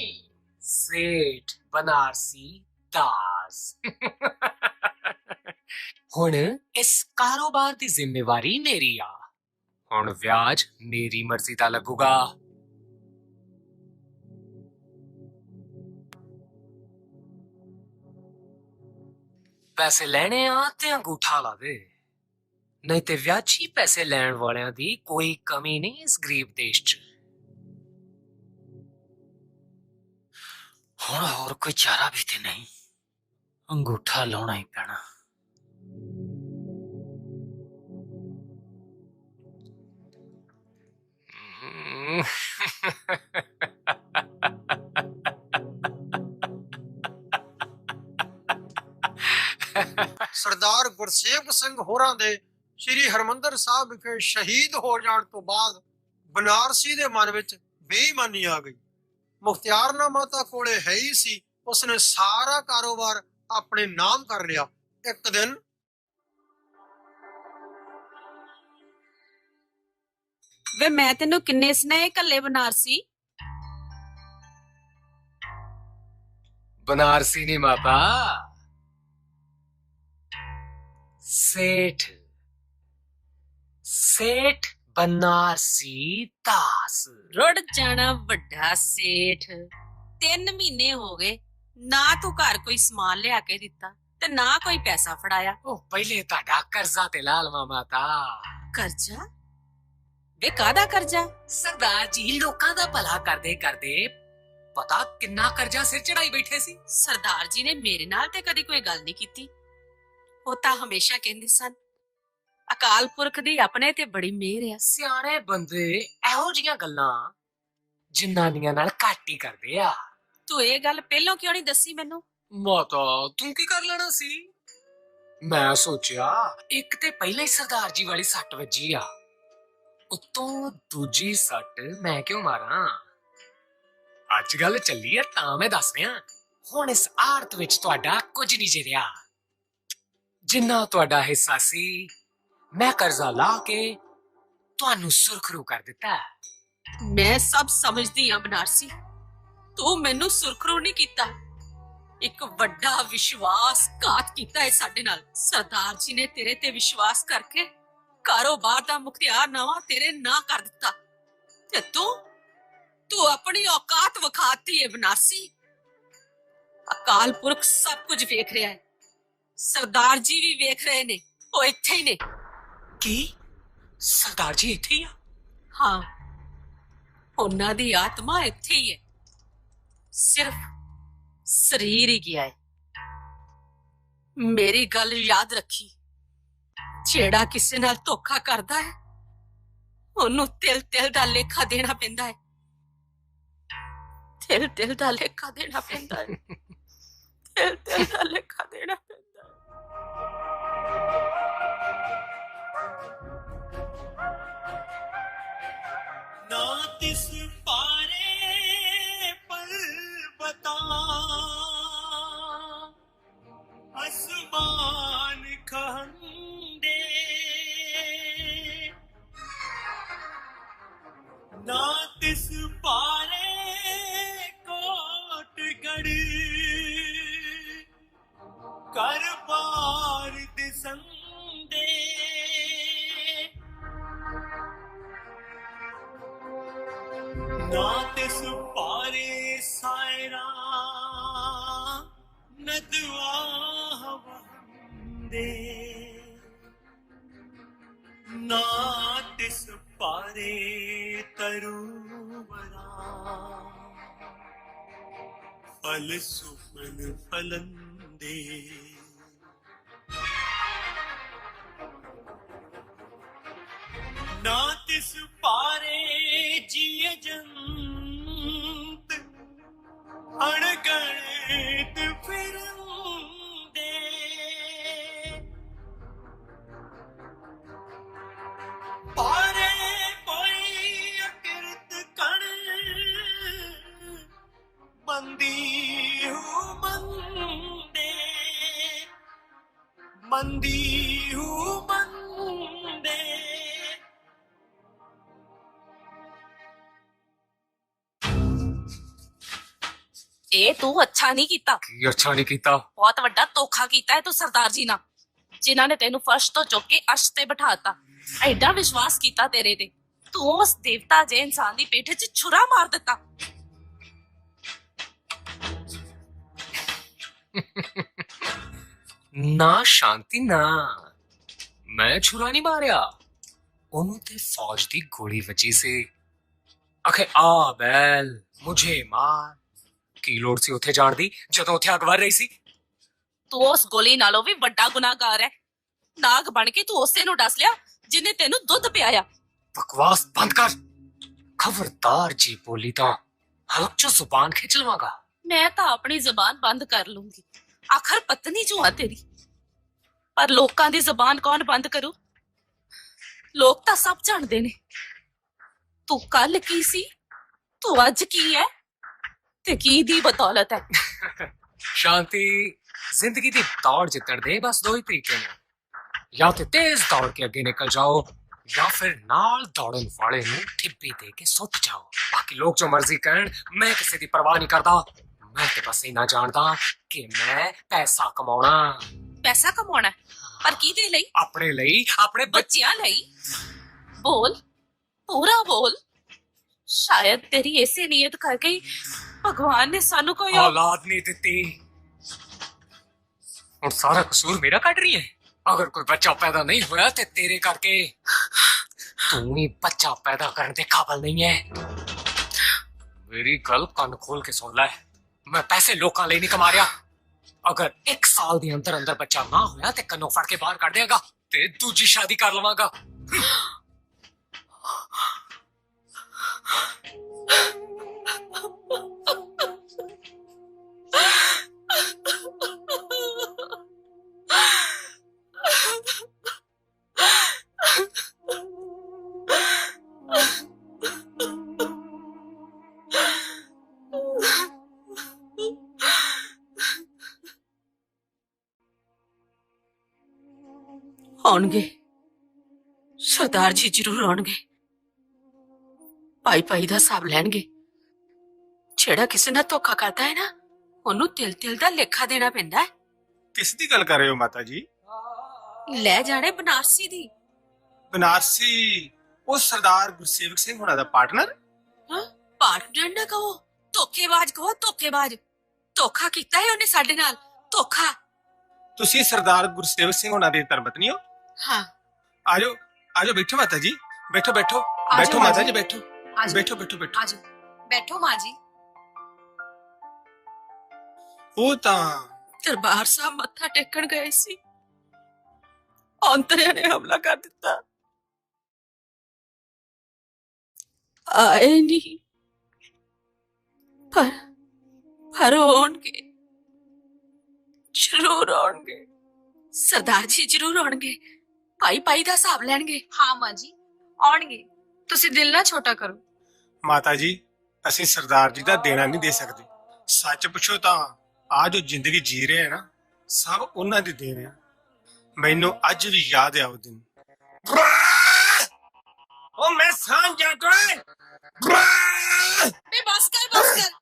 सेठ बनारसी दास। हुण इस कारोबार दी जिम्मेवारी मेरी आ। हुण व्याज मेरी मर्जी दा लगूगा। पैसे लेने आ ते अंगूठा ला दे, नहीं ते व्याजी पैसे लैण वालियां दी कोई कमी नहीं इस गरीब देश च। ਹੁਣ ਹੋਰ ਕੋਈ ਚਾਰਾ ਵੀ ਤੇ ਨਹੀਂ, ਅੰਗੂਠਾ ਲਾਉਣਾ ਹੀ ਪੈਣਾ। ਸਰਦਾਰ ਗੁਰਸੇਵਕ ਸਿੰਘ ਹੋਰਾਂ ਦੇ ਸ੍ਰੀ ਹਰਮੰਦਰ ਸਾਹਿਬ ਵਿਖੇ ਸ਼ਹੀਦ ਹੋ ਜਾਣ ਤੋਂ ਬਾਅਦ ਬਨਾਰਸੀ ਦੇ ਮਨ ਵਿੱਚ ਬੇਈਮਾਨੀ ਆ ਗਈ। ਮੁਖਤਿਆਰਨਾਮਾ ਤਾਂ ਕੋਲੇ ਹੈ ਹੀ ਸੀ, ਉਸਨੇ ਸਾਰਾ ਕਾਰੋਬਾਰ ਆਪਣੇ ਨਾਮ ਕਰ ਲਿਆ। ਇੱਕ ਦਿਨ ਵੇ ਮੈਂ ਤੈਨੂੰ ਕਿੰਨੇ ਸਨੇਹ ਕੱਲੇ ਬਨਾਰਸੀ। बनारसी नहीं माता, सेठ, सेठ बनारसी दास। ਰੁੜ ਜਾਣਾ ਵੱਡਾ ਸੇਠ। 3 ਮਹੀਨੇ ਹੋ ਗਏ ਨਾ ਤੂੰ ਘਰ ਕੋਈ ਸਮਾਨ ਲਿਆ ਕੇ ਦਿੱਤਾ ਤੇ ਨਾ ਕੋਈ ਪੈਸਾ ਫੜਾਇਆ। ਉਹ ਪਹਿਲੇ ਤੁਹਾਡਾ ਕਰਜ਼ਾ ਤੇ ਲਾ ਲਵਾਂ ਮਾਤਾ। ਕਰਜ਼ਾ? ਵੇ ਕਾਹਦਾ ਕਰਜ਼ਾ? ਸਰਦਾਰ ਜੀ ਲੋਕਾਂ ਦਾ ਭਲਾ ਕਰਦੇ ਕਰਦੇ ਪਤਾ ਕਿੰਨਾ ਕਰਜ਼ਾ ਸਿਰ ਚੜਾਈ ਬੈਠੇ ਸੀ। ਸਰਦਾਰ ਜੀ ਨੇ ਮੇਰੇ ਨਾਲ ਤੇ ਕਦੀ ਕੋਈ ਗੱਲ ਨਹੀਂ ਕੀਤੀ। ਉਹ ਤਾਂ ਹਮੇਸ਼ਾ ਕਹਿੰਦੇ ਸਨ, ਅਕਾਲ ਪੁਰਖ ਦੀ ਆਪਣੇ ਤੇ ਬੜੀ ਮਿਹਰ ਆ। ਸਿਆਣੇ ਬੰਦੇ ਇਹੋ ਜੀਆਂ ਗੱਲਾਂ ਜਨਾਨੀਆਂ ਨਾਲ ਘੱਟ ਹੀ ਕਰਦੇ ਆ। ਤੂੰ ਇਹ ਗੱਲ ਪਹਿਲਾਂ ਕਿਉਂ ਨਹੀਂ ਦੱਸੀ ਮੈਨੂੰ? ਮਾਤਾ ਤੂੰ ਕੀ ਕਰ ਲੈਣਾ ਸੀ? ਮੈਂ ਸੋਚਿਆ ਇੱਕ ਤੇ ਪਹਿਲਾਂ ਹੀ ਸਰਦਾਰ ਜੀ ਵਾਲੀ ਸੱਟ ਵੱਜੀ ਆ, ਉੱਤੋਂ ਦੂਜੀ ਸੱਟ ਮੈਂ ਕਿਉਂ ਮਾਰਾਂ। ਅੱਜ ਗੱਲ ਚੱਲੀ ਆ ਤਾਂ ਮੈਂ ਦੱਸ ਰਿਹਾ। ਹੁਣ ਇਸ ਆੜਤ ਵਿੱਚ ਤੁਹਾਡਾ ਕੁਝ ਨਹੀਂ ਜੇ ਰਿਹਾ। ਜਿੰਨਾ ਤੁਹਾਡਾ ਹਿੱਸਾ ਸੀ ਮੈਂ ਕਰਜ਼ਾ ਲਾ ਕੇ ਤੁਹਾਨੂੰ ਸੁਰਖਰੂ ਕਰ ਦਿੱਤਾ। ਮੈਂ ਸਭ ਸਮਝਦੀ ਆ ਬਨਾਰਸੀ, ਤੂੰ ਮੈਨੂੰ ਸੁਰਖਰੂ ਨਹੀਂ ਕੀਤਾ। ਇੱਕ ਵੱਡਾ ਵਿਸ਼ਵਾਸਘਾਤ ਕੀਤਾ ਹੈ ਸਾਡੇ ਨਾਲ। ਸਰਦਾਰ ਜੀ ਨੇ ਤੇਰੇ ਤੇ ਵਿਸ਼ਵਾਸ ਕਰਕੇ ਕਾਰੋਬਾਰ ਦਾ ਮੁਖਤਿਆਰ ਨਵਾਂ ਤੇਰੇ ਨਾਂ ਕਰ ਦਿੱਤਾ ਤੇ ਤੂੰ ਆਪਣੀ ਔਕਾਤ ਵਿਖਾਤੀ ਹੈ ਬਨਾਰਸੀ। ਅਕਾਲ ਪੁਰਖ ਸਭ ਕੁਝ ਵੇਖ ਰਿਹਾ ਹੈ, ਸਰਦਾਰ ਜੀ ਵੀ ਵੇਖ ਰਹੇ ਨੇ, ਉਹ ਇੱਥੇ ਹੀ ਨੇ। ਕੀ ਸਰਦਾਰ ਜੀ ਇੱਥੇ ਹੀ ਆ? ਹਾਂ, ਉਹਨਾਂ ਦੀ ਆਤਮਾ ਇੱਥੇ ਹੀ ਹੈ, ਸਿਰਫ ਸਰੀਰ ਹੀ ਗਿਆ ਹੈ। ਮੇਰੀ ਗੱਲ ਯਾਦ ਰੱਖੀ, ਜਿਹੜਾ ਕਿਸੇ ਨਾਲ ਧੋਖਾ ਕਰਦਾ ਹੈ ਉਹਨੂੰ ਤਿਲ ਤਿਲ ਦਾ ਲੇਖਾ ਦੇਣਾ ਪੈਂਦਾ ਹੈ। ਤਿਲ ਤਿਲ ਦਾ ਲੇਖਾ ਦੇਣਾ ਪੈਂਦਾ ਹੈ। ਤਿਲ ਤਿਲ ਦਾ ਲੇਖਾ ਦੇਣਾ ਪੈਂਦਾ ਹੈ। ना तिस पारे पर्वता आसमान खंडे, ना तिस पारे कोटगढ़ कर पार दिसंदे। ना तिस पारे सायरा नदवा वहंदे, ना तिस पारे तरुवरा फल सुफल फलंदे। ना तिस पारे जिय जंत अणगणित फिरंदे, पारे कोई अकृत कण बंदी हूँ बंदे, बंदी हूँ बंदे। ਇਹ ਤੂੰ ਅੱਛਾ ਨਹੀਂ ਕੀਤਾ, ਕੀ ਅੱਛਾ ਨਹੀਂ ਕੀਤਾ? ਬਹੁਤ ਵੱਡਾ ਧੋਖਾ ਕੀਤਾ ਹੈ ਤੂੰ ਸਰਦਾਰ ਜੀ ਨਾਲ, ਜਿਨ੍ਹਾਂ ਨੇ ਤੈਨੂੰ ਫਰਸ਼ ਤੋਂ ਚੁੱਕ ਕੇ ਅਰਸ਼ ਤੇ ਬਿਠਾਤਾ। ਐਡਾ ਵਿਸ਼ਵਾਸ ਕੀਤਾ ਤੇਰੇ ਤੇ, ਤੂੰ ਉਸ ਦੇਵਤਾ ਜੇ ਇਨਸਾਨ ਦੀ ਪੇਠ 'ਚ ਛੁਰਾ ਮਾਰ ਦਿੱਤਾ। ਨਾ ਸ਼ਾਂਤੀ ਨਾ, ਮੈਂ ਛੁਰਾ ਨਹੀਂ ਮਾਰਿਆ, ਉਹਨੂੰ ਤੇ ਫੌਜ ਦੀ ਗੋਲੀ ਵੱਜੀ ਸੀ। ਆਖੇ ਆ ਬੈਲ ਮੁਝੇ ਮਾਰ, ਕੀ ਲੋੜ ਸੀ ਉੱਥੇ ਜਾਣ ਦੀ ਜਦੋਂ ਉੱਥੇ ਅੱਗ ਵਰ ਰਹੀ ਸੀ। ਤੂੰ ਉਸ ਗੋਲੀ ਨਾਲੋਂ ਵੀ ਵੱਡਾ ਗੁਨਾਹਗਾਰ ਹੈ। ਨਾਗ ਬਣ ਕੇ ਤੂੰ ਉਸੇ ਨੂੰ ਡਸ ਲਿਆ ਜਿਹਨੇ ਤੈਨੂੰ ਦੁੱਧ ਪਿਆਇਆ। ਬਕਵਾਸ ਬੰਦ ਕਰ, ਖਬਰਦਾਰ ਜੀ ਬੋਲੀ ਤਾਂ ਹਲਕ ਚੋਂ ਜ਼ੁਬਾਨ ਖਿੱਚ ਲਵਾਂਗਾ। ਮੈਂ ਤਾਂ ਆਪਣੀ ਜ਼ੁਬਾਨ ਬੰਦ ਕਰ ਲੂੰਗੀ, ਆਖਰ ਪਤਨੀ ਜੋ ਆ ਤੇਰੀ, ਪਰ ਲੋਕਾਂ ਦੀ ਜ਼ੁਬਾਨ ਕੌਣ ਬੰਦ ਕਰੂ? ਲੋਕ ਤਾਂ ਸਭ ਜਾਣਦੇ ਨੇ ਤੂੰ ਕੱਲ ਕੀ ਸੀ, ਤੂੰ ਅੱਜ ਕੀ ਹੈ ਤੇ ਕੀ ਦੀ ਬਦੌਲਤ ਹੈ। ਸ਼ਾਂਤੀ, ਜ਼ਿੰਦਗੀ ਦੀ ਦੌੜ ਜਿੱਤਣ ਦੇ ਬਸ ਦੋ ਹੀ ਤਰੀਕੇ ਨੇ, ਜਾਂ ਤੇ ਤੇਜ਼ ਦੌੜ ਕੇ ਅੱਗੇ ਨਿਕਲ ਜਾਓ ਜਾਂ ਫਿਰ ਨਾਲ ਦੌੜਨ ਵਾਲੇ ਨੂੰ ਠਿੱਪੀ ਦੇ ਕੇ ਸੁੱਟ ਜਾਓ। ਬਾਕੀ ਲੋਕ ਜੋ ਮਰਜ਼ੀ ਕਹਿਣ, ਮੈਂ ਕਿਸੇ ਦੀ ਪਰਵਾਹ ਨਹੀਂ ਕਰਦਾ। ਮੈਂ ਤੇ ਬਸ ਇੰਨਾ ਜਾਣਦਾ ਕਿ ਮੈਂ ਪੈਸਾ ਕਮਾਉਣਾ। ਪੈਸਾ ਕਮਾਉਣਾ ਪਰ ਕਿਹਦੇ ਲਈ? ਆਪਣੇ ਲਈ, ਆਪਣੇ ਬੱਚਿਆਂ ਲਈ। ਬੋਲ, ਪੂਰਾ ਬੋਲ। ਸ਼ਾਇਦ ਤੇਰੀ ਇਸੇ ਨੀਅਤ ਕਰਕੇ ਹੀ ਭਗਵਾਨ ਨੇ ਸਾਨੂੰ ਕੋਈ ਔਲਾਦ ਨਹੀਂ ਦਿੱਤੀ। ਹੁਣ ਸਾਰਾ ਕਸੂਰ ਮੇਰਾ ਕੱਢ ਰਹੀ ਹੈ। ਅਗਰ ਕੋਈ ਬੱਚਾ ਪੈਦਾ ਨਹੀਂ ਹੋਇਆ ਤੇ ਤੇਰੇ ਕਰਕੇ। ਤੂੰ ਵੀ ਬੱਚਾ ਪੈਦਾ ਕਰਨ ਦੇ ਕਾਬਲ ਨਹੀਂ ਹੈ। ਮੇਰੀ ਗੱਲ ਕੰਨ ਖੋਲ ਕੇ ਸੁਣ ਲੈ। ਮੈਂ ਪੈਸੇ ਲੋਕਾਂ ਲਈ ਨਹੀਂ ਕਮਾ ਰਿਹਾ। ਅਗਰ 1 ਸਾਲ ਦੇ ਅੰਦਰ ਅੰਦਰ ਬੱਚਾ ਨਾ ਹੋਇਆ ਤੇ ਕੰਨੋਂ ਫੜ ਕੇ ਬਾਹਰ ਕੱਢ ਦੇਗਾ ਤੇ ਦੂਜੀ ਸ਼ਾਦੀ ਕਰ ਲਵਾਂਗਾ। ਆਉਣਗੇ, ਸਰਦਾਰ ਜੀ ਜ਼ਰੂਰ ਆਉਣਗੇ। ਭਾਈ ਦਾ ਹਿਸਾਬ ਲੈਣਗੇ। ਜਿਹੜਾ ਕਿਸੇ ਨਾਲ ਧੋਖਾ ਕਰਦਾ ਹੈ ਨਾ, ਉਹਨੂੰ ਤਿਲ ਦਾ ਲੇਖਾ ਦੇਣਾ ਪੈਂਦਾ ਹੈ। ਕਿਸ ਦੀ ਗੱਲ ਕਰ ਰਹੇ ਹੋ ਮਾਤਾ ਜੀ? ਲੈ ਜਾਣੇ ਬਨਾਰਸੀ ਦੀ। ਬਨਾਰਸੀ? ਉਹ ਸਰਦਾਰ ਗੁਰਸੇਵਕ ਸਿੰਘ ਹੋਣਾ ਦਾ ਪਾਰਟਨਰ? ਪਾਰਟਨਰ ਨਾ ਕਹੋ, ਧੋਖੇਬਾਜ਼ ਕਹੋ, ਧੋਖੇਬਾਜ਼। ਧੋਖਾ ਕੀਤਾ ਹੈ ਉਹਨੇ ਸਾਡੇ ਨਾਲ, ਧੋਖਾ। ਤੁਸੀਂ ਸਰਦਾਰ ਗੁਰਸੇਵਕ ਸਿੰਘ ਹੋਣਾ ਦੇ ਧਰਮਪਤਨੀ ਹੋ? ਹਾਂ। ਆਜੋ ਆਜੋ, ਬੈਠੋ ਮਾਤਾ ਜੀ, ਬੈਠੋ ਬੈਠੋ ਆਜੋ ਬੈਠੋ ਮਾਂ ਮਾਤਾ ਜੀ। ਜੀ, ਬੈਠੋ ਆਜੋ ਬੈਠੋ ਬੈਠੋ ਬੈਠੋ। ਆਜੋ, ਬੈਠੋ ਮਾਂ ਜੀ। ਉਹ ਤਾਂ ਦਰਬਾਰ ਸਾਹਿਬ ਮੱਥਾ ਟੇਕਣ ਗਏ ਸੀ, ਔਂਤਰਿਆਂ ਨੇ ਹਮਲਾ ਕਰ ਦਿੱਤਾ। ਆਏ ਨਹੀਂ, ਪਰ ਆਉਣਗੇ, ਜ਼ਰੂਰ ਆਉਣਗੇ। ਸਰਦਾਰ ਜੀ ਜ਼ਰੂਰ ਆਉਣਗੇ। ਭਾਈ ਦਾ ਹਿਸਾਬ ਲੈਣਗੇ। ਹਾਂ ਮਾਂ ਜੀ, ਆਉਣਗੇ। ਤੁਸੀਂ ਦਿਲ ਨਾ ਛੋਟਾ ਕਰੋ। ਮਾਤਾ ਜੀ, ਅਸੀਂ ਸਰਦਾਰ ਜੀ ਦਾ ਦੇਣਾ ਨਹੀਂ ਦੇ ਸਕਦੇ। ਸੱਚ ਪੁੱਛੋ ਤਾਂ ਆ ਜੋ ਜ਼ਿੰਦਗੀ ਜੀ ਰਹੇ ਆ ਨਾ, ਸਭ ਉਹਨਾਂ ਦੀ ਦੇਣ ਆ। ਮੈਨੂੰ ਅੱਜ ਵੀ ਯਾਦ ਆ ਉਹ ਦਿਨ। ਉਹ ਮੈਂ ਸਾਂਝਾ ਤੋਏ ਬੇ ਬਸ ਕਰ।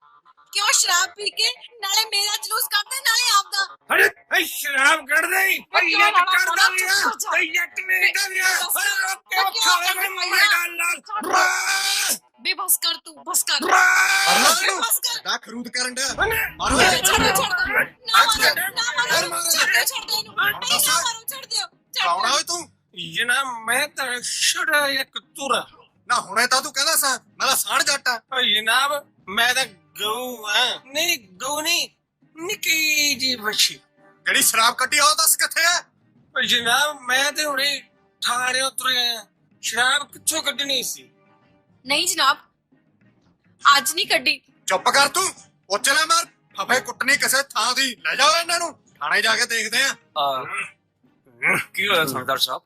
ਕਿਉਂ ਸ਼ਰਾਬ ਪੀ ਕੇ ਨਾਲੇ ਮੇਰਾ ਜਲੂਸ ਕੱਢਦੇ ਨਾਲੇ ਆਪਦਾ? ਅਰੇ ਸ਼ਰਾਬ ਕੱਢ ਦੇ, ਯੱਟ ਕੱਢਦਾ ਰਿਹਾ, ਯੱਟ ਵੇਚਦਾ ਰਿਹਾ, ਕਿਉਂ ਖਾਲੇ ਮੈਂ ਮੈਦਾਨ ਨਾਲ। ਬੇ ਬਸ ਕਰ ਤੂੰ, ਬਸ ਕਰ। ਬਸ ਕਰ ਦਾ ਖਰੂਦ ਕਰਨ ਦਾ ਮਾਰੋ। ਛੱਡ ਨਾ ਮਾਰੋ, ਛੱਡ ਦੇ ਇਹਨੂੰ। ਨਹੀਂ ਨਾ ਮਾਰੋ, ਛੱਡ ਦਿਓ। ਕੌਣ ਓਏ ਤੂੰ? ਇਹ ਨਾ ਮੈਂ ਤਾਂ ਛੜਾ ਇੱਕ ਤੁਰਾ ਨਾ ਹੁਣੇ ਤਾਂ ਤੂੰ ਕਹਿੰਦਾ ਸਾਂ ਮੈਂ ਤਾਂ ਸਾੜ ਜੱਟ ਆ। ਓ ਜਨਾਬ, ਮੈਂ ਤਾਂ ਗਊ ਆ। ਨਹੀਂ ਗਊ ਨਹੀਂ, ਨਿੱਕੀ ਜੀ ਵੱਛੀ। ਜਿਹੜੀ ਸ਼ਰਾਬ ਕੱਢੀ ਆ ਉਹ ਦੱਸ ਕਿੱਥੇ ਆ? ਓ ਜਨਾਬ, ਮੈਂ ਤੇ ਹੁਣੇ ਥਾਣੇ ਉਤਰਿਆ। ਸ਼ਰਾਬ ਕਿੱਥੋਂ ਕੱਢਣੀ ਸੀ? ਨਹੀਂ ਜਨਾਬ, ਅੱਜ ਨਹੀਂ ਕੱਢੀ। ਚੁੱਪ ਕਰ ਤੂੰ, ਉੱਚ ਨਾ ਮਾਰ। ਫਫੇ ਕੁੱਟਣੀ ਕਿਸੇ ਥਾਂ ਦੀ। ਲੈ ਜਾਓ ਇਹਨਾਂ ਨੂੰ, ਥਾਣੇ ਜਾ ਕੇ ਦੇਖਦੇ ਆ। ਕੀ ਹੋਇਆ ਸਰਦਾਰ ਸਾਹਿਬ?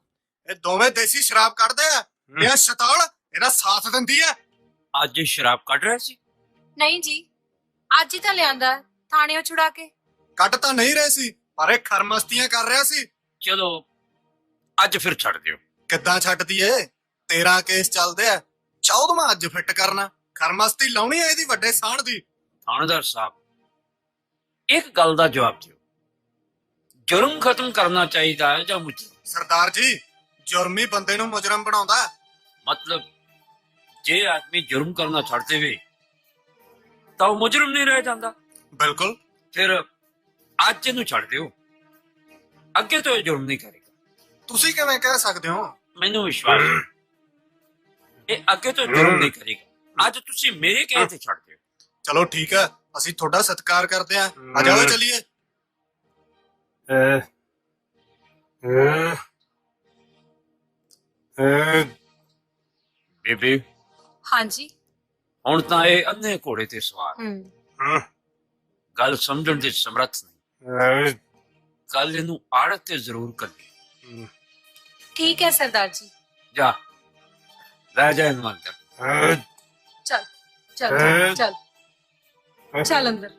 ਇਹ ਦੋਵੇਂ ਦੇਸੀ ਸ਼ਰਾਬ ਕੱਢਦੇ ਆ। ਇਹ ਸ਼ਤਾਲ ਇਹਦਾ ਸਾਥ ਦਿੰਦੀ ਆ। ਅੱਜ ਸ਼ਰਾਬ ਕੱਢ ਰਹੇ ਸੀ? ਨਹੀਂ ਜੀ, ਅੱਜ ਹੀ ਤਾਂ ਲਿਆਂਦਾ ਥਾਣਿਓਂ ਛੁਡਾ ਕੇ। ਕੱਢ ਤਾਂ ਨਹੀਂ ਰਹੇ ਸੀ, ਪਰ ਇਹ ਖਰਮਸਤੀਆਂ ਕਰ ਰਿਹਾ ਸੀ। ਚਲੋ ਅੱਜ ਫਿਰ ਛੱਡ ਦਿਓ। ਕਿੱਦਾਂ ਛੱਡਦੀ ਏ? 13 ਕੇਸ ਚੱਲਦੇ ਆ, 14ਵਾਂ ਅੱਜ ਫਿੱਟ ਕਰਨਾ। ਖਰਮਸਤੀ ਲਾਉਣੀ ਆ ਇਹਦੀ ਵੱਡੇ ਸਾਂਢ ਦੀ। ਥਾਣੇਦਾਰ ਸਾਹਿਬ, ਇੱਕ ਗੱਲ ਦਾ ਜਵਾਬ ਦਿਓ। ਜੁਰਮ ਖਤਮ ਕਰਨਾ ਚਾਹੀਦਾ ਹੈ ਜਾਂ ਮੁਜਰਮ? ਸਰਦਾਰ ਜੀ, ਜੁਰਮੀ ਬੰਦੇ ਨੂੰ ਮੁਜਰਮ ਬਣਾਉਂਦਾ। ਮਤਲਬ ਜੇ ਆਦਮੀ ਜੁਰਮ ਕਰਨਾ ਛੱਡ ਦੇਵੇ ਤਾਂ ਉਹ ਮੁਜਰਮ ਨਹੀਂ ਰਹਿ ਜਾਂਦਾ। ਬਿਲਕੁਲ। ਫਿਰ ਅੱਜ ਇਹਨੂੰ ਛੱਡ ਦਿਓ, ਅੱਗੇ ਤੋਂ ਇਹ ਜੁਰਮ ਨਹੀਂ ਕਰੇਗਾ। ਤੁਸੀਂ ਕਿਵੇਂ ਕਹਿ ਸਕਦੇ ਹੋ? ਮੈਨੂੰ ਵਿਸ਼ਵਾਸ ਹੈ ਇਹ ਅੱਗੇ ਤੋਂ ਜੁਰਮ ਨਹੀਂ ਕਰੇਗਾ। ਅੱਜ ਤੁਸੀਂ ਮੇਰੇ ਕਹੇ ਤੇ ਛੱਡ ਦਿਓ। ਚਲੋ ਠੀਕ ਹੈ, ਅਸੀਂ ਤੁਹਾਡਾ ਸਤਿਕਾਰ ਕਰਦੇ ਆ। ਆ ਜਾਓ ਚੱਲੀਏ। ਬੇਬੇ, ਹਾਂਜੀ। ਹੁਣ ਤਾਂ ਇਹ ਅੰਨੇ ਘੋੜੇ ਤੇ ਸਵਾਰ, ਗੱਲ ਸਮਝਣ ਦੇ ਸਮਰੱਥ ਨਹੀਂ। ਕੱਲ ਇਹਨੂੰ ਆੜਤ ਤੇ ਜ਼ਰੂਰ ਕੱਢੀ। ਠੀਕ ਹੈ ਸਰਦਾਰ ਜੀ। ਜਾ ਲੈ ਜਾ ਇਹਨੂੰ ਅੰਦਰ। ਚੱਲ ਚੱਲ ਚੱਲ ਚੱਲ ਅੰਦਰ।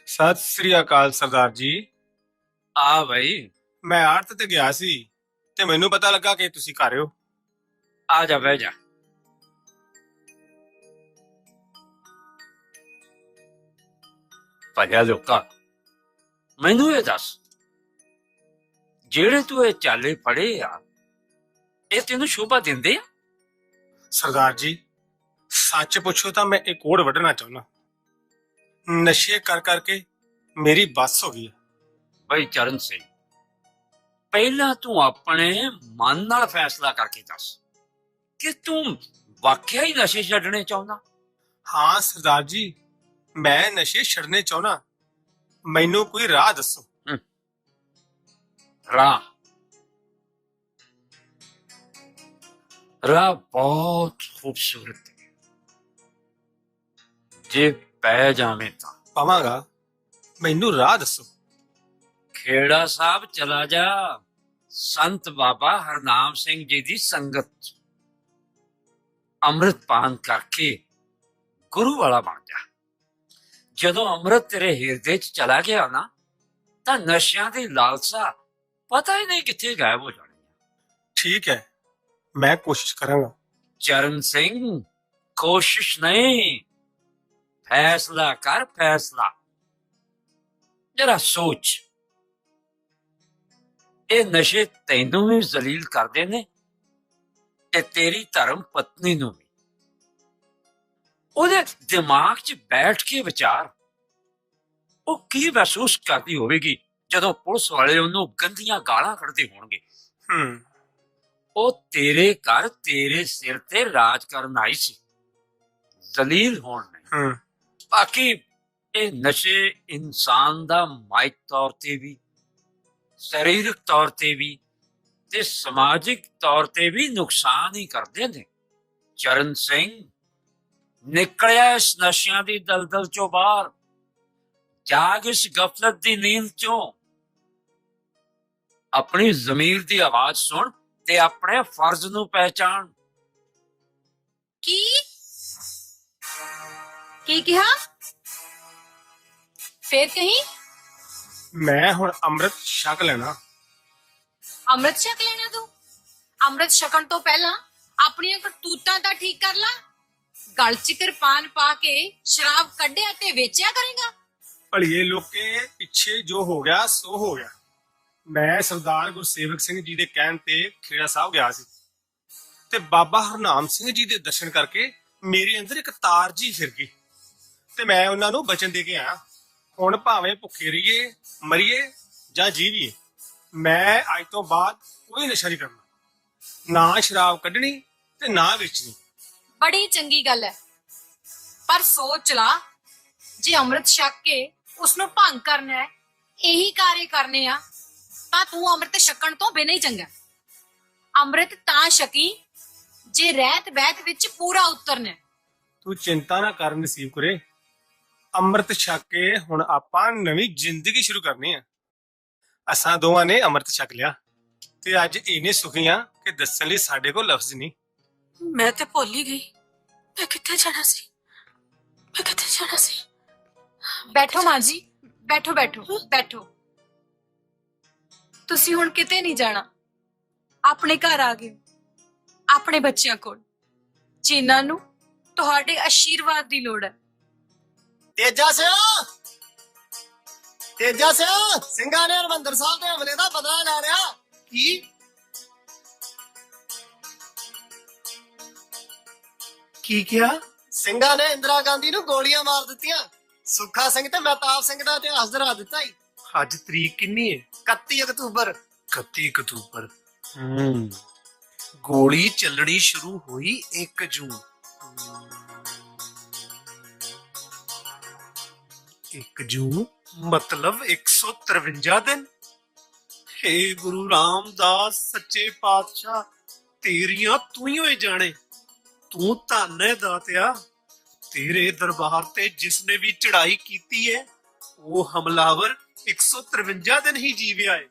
ਸਤਿ ਸ੍ਰੀ ਅਕਾਲ ਸਰਦਾਰ ਜੀ। ਆ ਭਾਈ, ਮੈਂ ਆੜਤ ਤੇ ਗਿਆ ਸੀ ਤੇ ਮੈਨੂੰ ਪਤਾ ਲੱਗਾ ਕਿ ਤੁਸੀਂ ਘਰ ਹੋ। ਆ ਜਾ ਬਹਿ ਜਾ। ਭਲਿਆ ਲੋਕਾਂ, ਮੈਨੂੰ ਇਹ ਦੱਸ, ਜਿਹੜੇ ਤੂੰ ਇਹ ਚਾਲੇ ਫੜੇ ਆ, ਇਹ ਤੈਨੂੰ ਸ਼ੋਭਾ ਦਿੰਦੇ ਆ? ਸਰਦਾਰ ਜੀ, ਸੱਚ ਪੁੱਛੋ ਤਾਂ ਮੈਂ ਇੱਕ ਕੋੜ ਵੱਢਣਾ ਚਾਹੁੰਦਾ। ਨਸ਼ੇ ਕਰ ਕਰਕੇ ਮੇਰੀ ਬੱਸ ਹੋ ਗਈ ਹੈ। ਬਈ ਚਰਨ ਸਿੰਘ, ਪਹਿਲਾਂ ਤੂੰ ਆਪਣੇ ਮਨ ਨਾਲ ਫੈਸਲਾ ਕਰਕੇ ਦੱਸ ਕਿ ਤੂੰ ਵਾਕਿਆ ਹੀ ਨਸ਼ੇ ਛੱਡਣੇ ਚਾਹੁੰਦਾ। ਹਾਂ ਸਰਦਾਰ ਜੀ, ਮੈਂ ਨਸ਼ੇ ਛੱਡਣੇ ਚਾਹੁੰਦਾ। ਮੈਨੂੰ ਕੋਈ ਰਾਹ ਦੱਸੋ। ਰਾਹ ਰਾਹ ਬਹੁਤ ਖੂਬਸੂਰਤ ਹੈ, ਜੇ ਪੈ ਜਾਵੇਂ ਤਾਂ। ਪਾਵਾਂਗਾ, ਮੈਨੂੰ ਰਾਹ ਦੱਸੋ। ਖੇੜਾ ਸਾਹਿਬ ਚਲਾ ਜਾ, ਸੰਤ ਬਾਬਾ ਹਰਨਾਮ ਸਿੰਘ ਜੀ ਦੀ ਸੰਗਤ ਚ। ਅੰਮ੍ਰਿਤ ਪਾਨ ਕਰਕੇ ਗੁਰੂ ਵਾਲਾ ਬਣ ਜਾ। ਜਦੋਂ ਅੰਮ੍ਰਿਤ ਤੇਰੇ ਹਿਰਦੇ ਚ ਚਲਾ ਗਿਆ ਨਾ, ਤਾਂ ਨਸ਼ਿਆਂ ਦੀ ਲਾਲਸਾ ਪਤਾ ਹੀ ਨਹੀਂ ਕਿੱਥੇ ਗਾਇਬ ਹੋ ਜਾਣੀ। ਠੀਕ ਹੈ, ਮੈਂ ਕੋਸ਼ਿਸ਼ ਕਰਾਂਗਾ। ਚਰਨ ਸਿੰਘ, ਕੋਸ਼ਿਸ਼ ਨਹੀਂ, ਫੈਸਲਾ ਕਰ, ਫੈਸਲਾ। ਜਰਾ ਸੋਚ, ਇਹ ਨਸ਼ੇ ਤੈਨੂੰ ਵੀ ਜ਼ਲੀਲ ਕਰਦੇ ਨੇ ਤੇ ਤੇਰੀ ਧਰਮ ਪਤਨੀ ਨੂੰ ਵੀ। ਉਹਦੇ ਦਿਮਾਗ 'ਚ ਬੈਠ ਕੇ ਵਿਚਾਰ, ਉਹ ਕੀ ਮਹਿਸੂਸ ਕਰਦੀ ਹੋਵੇਗੀ ਜਦੋਂ ਪੁਲਿਸ ਵਾਲੇ ਉਹਨੂੰ ਗੰਦੀਆਂ ਗਾਲਾਂ ਕੱਢਦੇ ਹੋਣਗੇ। ਉਹ ਤੇਰੇ ਘਰ ਤੇਰੇ ਸਿਰ ਤੇ ਰਾਜ ਕਰਨ ਆਈ ਸੀ, ਜ਼ਲੀਲ ਹੋਣ ਨਹੀਂ। ਬਾਕੀ ਇਹ ਨਸ਼ੇ ਇਨਸਾਨ ਦਾ ਮਾਇਕ ਤੌਰ ਤੇ ਵੀ, ਸਰੀਰਕ ਤੌਰ ਤੇ ਵੀ ਤੇ ਸਮਾਜਿਕ ਤੌਰ ਤੇ ਵੀ ਨੁਕਸਾਨ ਹੀ ਕਰਦੇ ਨੇ। ਚਰਨ ਸਿੰਘ, ਨਿਕਲਿਆ ਇਸ ਨਸ਼ਿਆਂ ਦੀ ਦਲਦਲ ਚੋਂ ਬਾਹਰ, ਜਾਗ ਇਸ ਗਫਲਤ ਦੀ ਨੀਂਦ ਚੋਂ। ਆਪਣੀ ਜ਼ਮੀਰ ਦੀ ਆਵਾਜ਼ ਸੁਣ ਤੇ ਆਪਣੇ ਫਰਜ਼ ਨੂੰ ਪਹਿਚਾਣ। ਕੀ ਕੀ ਕਿਹਾ? ਫੇਰ ਕਹੀਂ? ਮੈਂ ਹੁਣ ਅੰਮ੍ਰਿਤ ਛਕ ਲੈਣਾ। ਅੰਮ੍ਰਿਤ ਛਕ ਲੈਣਾ ਤੂੰ? ਅੰਮ੍ਰਿਤ ਛਕਣ ਤੋਂ ਪਹਿਲਾਂ ਆਪਣੀਆਂ ਕਰਤੂਤਾਂ ਤਾਂ ਠੀਕ ਕਰ ਲਾ। ਗਲ 'ਚ ਕਿਰਪਾਨ ਪਾ ਕੇ ਸ਼ਰਾਬ ਕੱਢਿਆ ਤੇ ਵੇਚਿਆ ਕਰੇਗਾ। ਭਲੀਏ ਲੋਕੇ, ਪਿੱਛੇ ਜੋ ਹੋ ਗਿਆ ਸੋ ਹੋ ਗਿਆ। ਮੈਂ ਸਰਦਾਰ ਗੁਰਸੇਵਕ ਸਿੰਘ ਜੀ ਦੇ ਕਹਿਣ ਤੇ ਖੇੜਾ ਸਾਹਿਬ ਗਿਆ ਸੀ ਤੇ ਬਾਬਾ ਹਰਨਾਮ ਸਿੰਘ ਜੀ ਦੇ ਦਰਸ਼ਨ ਕਰਕੇ ਮੇਰੇ ਅੰਦਰ ਇੱਕ ਤਾਰ ਜੀ ਫਿਰ ਗਈ ਤੇ ਮੈਂ ਉਹਨਾਂ ਨੂੰ ਬਚਨ ਦੇ ਕੇ ਆਇਆ, ਹੁਣ ਭਾਵੇਂ ਭੁੱਖੇ ਰਹੀਏ, ਮਰੀਏ ਜਾਂ ਜੀਵੀਏ, ਮੈਂ ਅੱਜ ਤੋਂ ਬਾਅਦ ਕੋਈ ਨਸ਼ਾ ਨਹੀਂ ਕਰਨਾ, ਨਾ ਸ਼ਰਾਬ ਕੱਢਣੀ ਤੇ ਨਾ ਵੇਚਣੀ। ਬੜੀ ਚੰਗੀ ਗੱਲ ਹੈ, ਪਰ ਸੋਚ ਲਾ, ਜੇ ਅੰਮ੍ਰਿਤ ਛਕ ਕੇ ਉਸਨੂੰ ਭੰਗ ਕਰਨਾ ਹੈ, ਇਹੀ ਕਾਰੇ ਕਰਨੇ ਆ, ਤਾਂ ਤੂੰ ਅੰਮ੍ਰਿਤ ਛਕਣ ਤੋਂ ਬਿਨਾਂ ਹੀ ਚੰਗਾ। ਅੰਮ੍ਰਿਤ ਤਾਂ ਛਕੀ ਜੇ ਰਹਿਤ ਬਹਿਤ ਵਿੱਚ ਪੂਰਾ ਉਤਰਨਾ। ਤੂੰ ਚਿੰਤਾ ਨਾ ਕਰ ਨਸੀਬ ਕੁਰੇ, ਅੰਮ੍ਰਿਤ ਛਕ ਕੇ ਹੁਣ ਆਪਾਂ ਨਵੀਂ ਜ਼ਿੰਦਗੀ ਸ਼ੁਰੂ ਕਰਨੀ ਆ। ਅਸਾਂ ਦੋਵਾਂ ਨੇ ਅੰਮ੍ਰਿਤ ਛਕ ਲਿਆ ਤੇ ਅੱਜ ਇੰਨੇ ਸੁਖੀ ਆ ਕਿ ਦੱਸਣ ਲਈ ਸਾਡੇ ਕੋਲ ਲਫ਼ਜ਼ ਨਹੀਂ। ਮੈਂ ਤੇ ਭੁੱਲ ਹੀ ਗਈ, ਮੈਂ ਕਿੱਥੇ ਜਾਣਾ ਸੀ, ਮੈਂ ਕਿੱਥੇ ਜਾਣਾ ਸੀ। ਬੈਠੋ ਮਾਂ ਜੀ, ਬੈਠੋ ਬੈਠੋ ਬੈਠੋ। ਤੁਸੀਂ ਹੁਣ ਕਿਤੇ ਨਹੀਂ ਜਾਣਾ, ਆਪਣੇ ਘਰ ਆ ਗਏ, ਆਪਣੇ ਬੱਚਿਆਂ ਕੋਲ, ਜਿਨ੍ਹਾਂ ਨੂੰ ਤੁਹਾਡੇ ਆਸ਼ੀਰਵਾਦ ਦੀ ਲੋੜ ਹੈ। ਤੇਜਾ ਸਿਆ ਸਿੰਘਾਂ ਨੇ ਹਰਮੰਦਰ ਸਾਹਿਬ ਦੇ ਹਮਲੇ ਦਾ ਬਦਲਾ ਲੈ ਲਿਆ। ਕੀ ਕਿਹਾ? ਸਿੰਘਾਂ ਨੇ ਇੰਦਰਾ ਗਾਂਧੀ ਨੂੰ ਗੋਲੀਆਂ ਮਾਰ ਦਿੱਤੀਆਂ। ਸੁੱਖਾ ਸਿੰਘ ਤੇ ਮਹਿਤਾਬ ਸਿੰਘ ਦਾ ਇਤਿਹਾਸ ਦਰਾ ਦਿੱਤਾ ਈ। ਅੱਜ ਤਰੀਕ ਕਿੰਨੀ ਹੈ? 31 ਅਕਤੂਬਰ। 31 ਅਕਤੂਬਰ। ਗੋਲੀ ਚੱਲਣੀ ਸ਼ੁਰੂ ਹੋਈ 1 ਜੂਨ। 1 ਜੂਨ ਮਤਲਬ 153 ਦਿਨ। ਹੇ ਗੁਰੂ ਰਾਮਦਾਸ ਸੱਚੇ ਪਾਤਸ਼ਾਹ, ਤੇਰੀਆਂ ਤੂੰ ਹੀ ਹੋਏ ਜਾਣੇ। ਤੂੰ ਧੰਨ ਹੈ ਦਾਤਿਆ, ਤੇਰੇ ਦਰਬਾਰ ਤੇ ਜਿਸਨੇ ਵੀ ਚੜਾਈ ਕੀਤੀ ਹੈ ਉਹ ਹਮਲਾਵਰ 153 ਦਿਨ ਹੀ ਜੀਵਿਆ ਹੈ।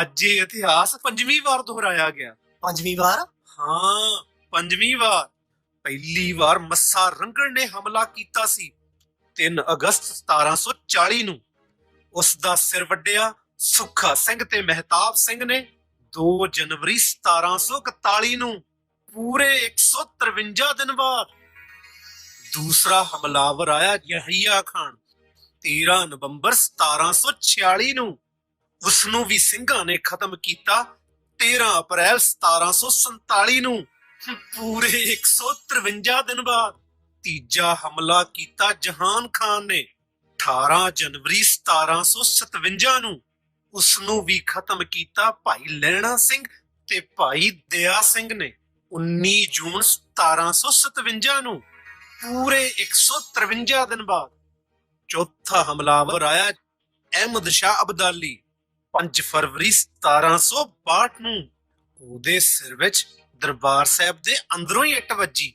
ਅੱਜ ਇਹ ਇਤਿਹਾਸ 5ਵੀਂ ਵਾਰ ਦੁਹਰਾਇਆ ਗਿਆ। 5ਵੀਂ ਵਾਰ? ਹਾਂ, 5ਵੀਂ ਵਾਰ। ਪਹਿਲੀ ਵਾਰ ਮੱਸਾ ਰੰਗੜ ਨੇ ਹਮਲਾ ਕੀਤਾ ਸੀ 3 ਅਗਸਤ 1740 ਨੂੰ। ਉਸ ਦਾ ਸਿਰ ਵੱਢਿਆ ਸੁੱਖਾ ਸਿੰਘ ਤੇ ਮਹਿਤਾਬ ਸਿੰਘ ਨੇ 2 ਜਨਵਰੀ 1741 ਨੂੰ, ਪੂਰੇ 153 ਦਿਨ ਬਾਅਦ। ਦੂਸਰਾ ਹਮਲਾਵਰ ਆਇਆ ਯਹੀਆ ਖਾਨ 13 ਨਵੰਬਰ 1746 ਨੂੰ। ਉਸ ਨੂੰ ਵੀ ਸਿੰਘਾਂ ਨੇ ਖਤਮ ਕੀਤਾ 13 ਅਪ੍ਰੈਲ 1747 ਨੂੰ। ਪੂਰੇ 153 ਦਿਨ ਬਾਅਦ ਤੀਜਾ ਹਮਲਾ ਕੀਤਾ ਜਹਾਨ ਖਾਨ ਨੇ 18 ਜਨਵਰੀ 1757 ਨੂੰ। ਉਸ ਨੂੰ ਵੀ ਖਤਮ ਕੀਤਾ ਭਾਈ ਲਹਿਣਾ ਸਿੰਘ ਤੇ ਭਾਈ ਦਇਆ ਸਿੰਘ ਨੇ 19 ਜੂਨ 1757 ਨੂੰ। ਪੂਰੇ 153 ਦਿਨ ਬਾਅਦ ਚੌਥਾ ਹਮਲਾਵਰ ਆਇਆ ਅਹਿਮਦ ਸ਼ਾਹ ਅਬਦਾਲੀ 5 ਫਰਵਰੀ 1762 ਨੂੰ। ਉਹਦੇ ਸਿਰ ਵਿੱਚ ਦਰਬਾਰ ਸਾਹਿਬ ਦੇ ਅੰਦਰੋਂ ਹੀ ਇੱਟ ਵੱਜੀ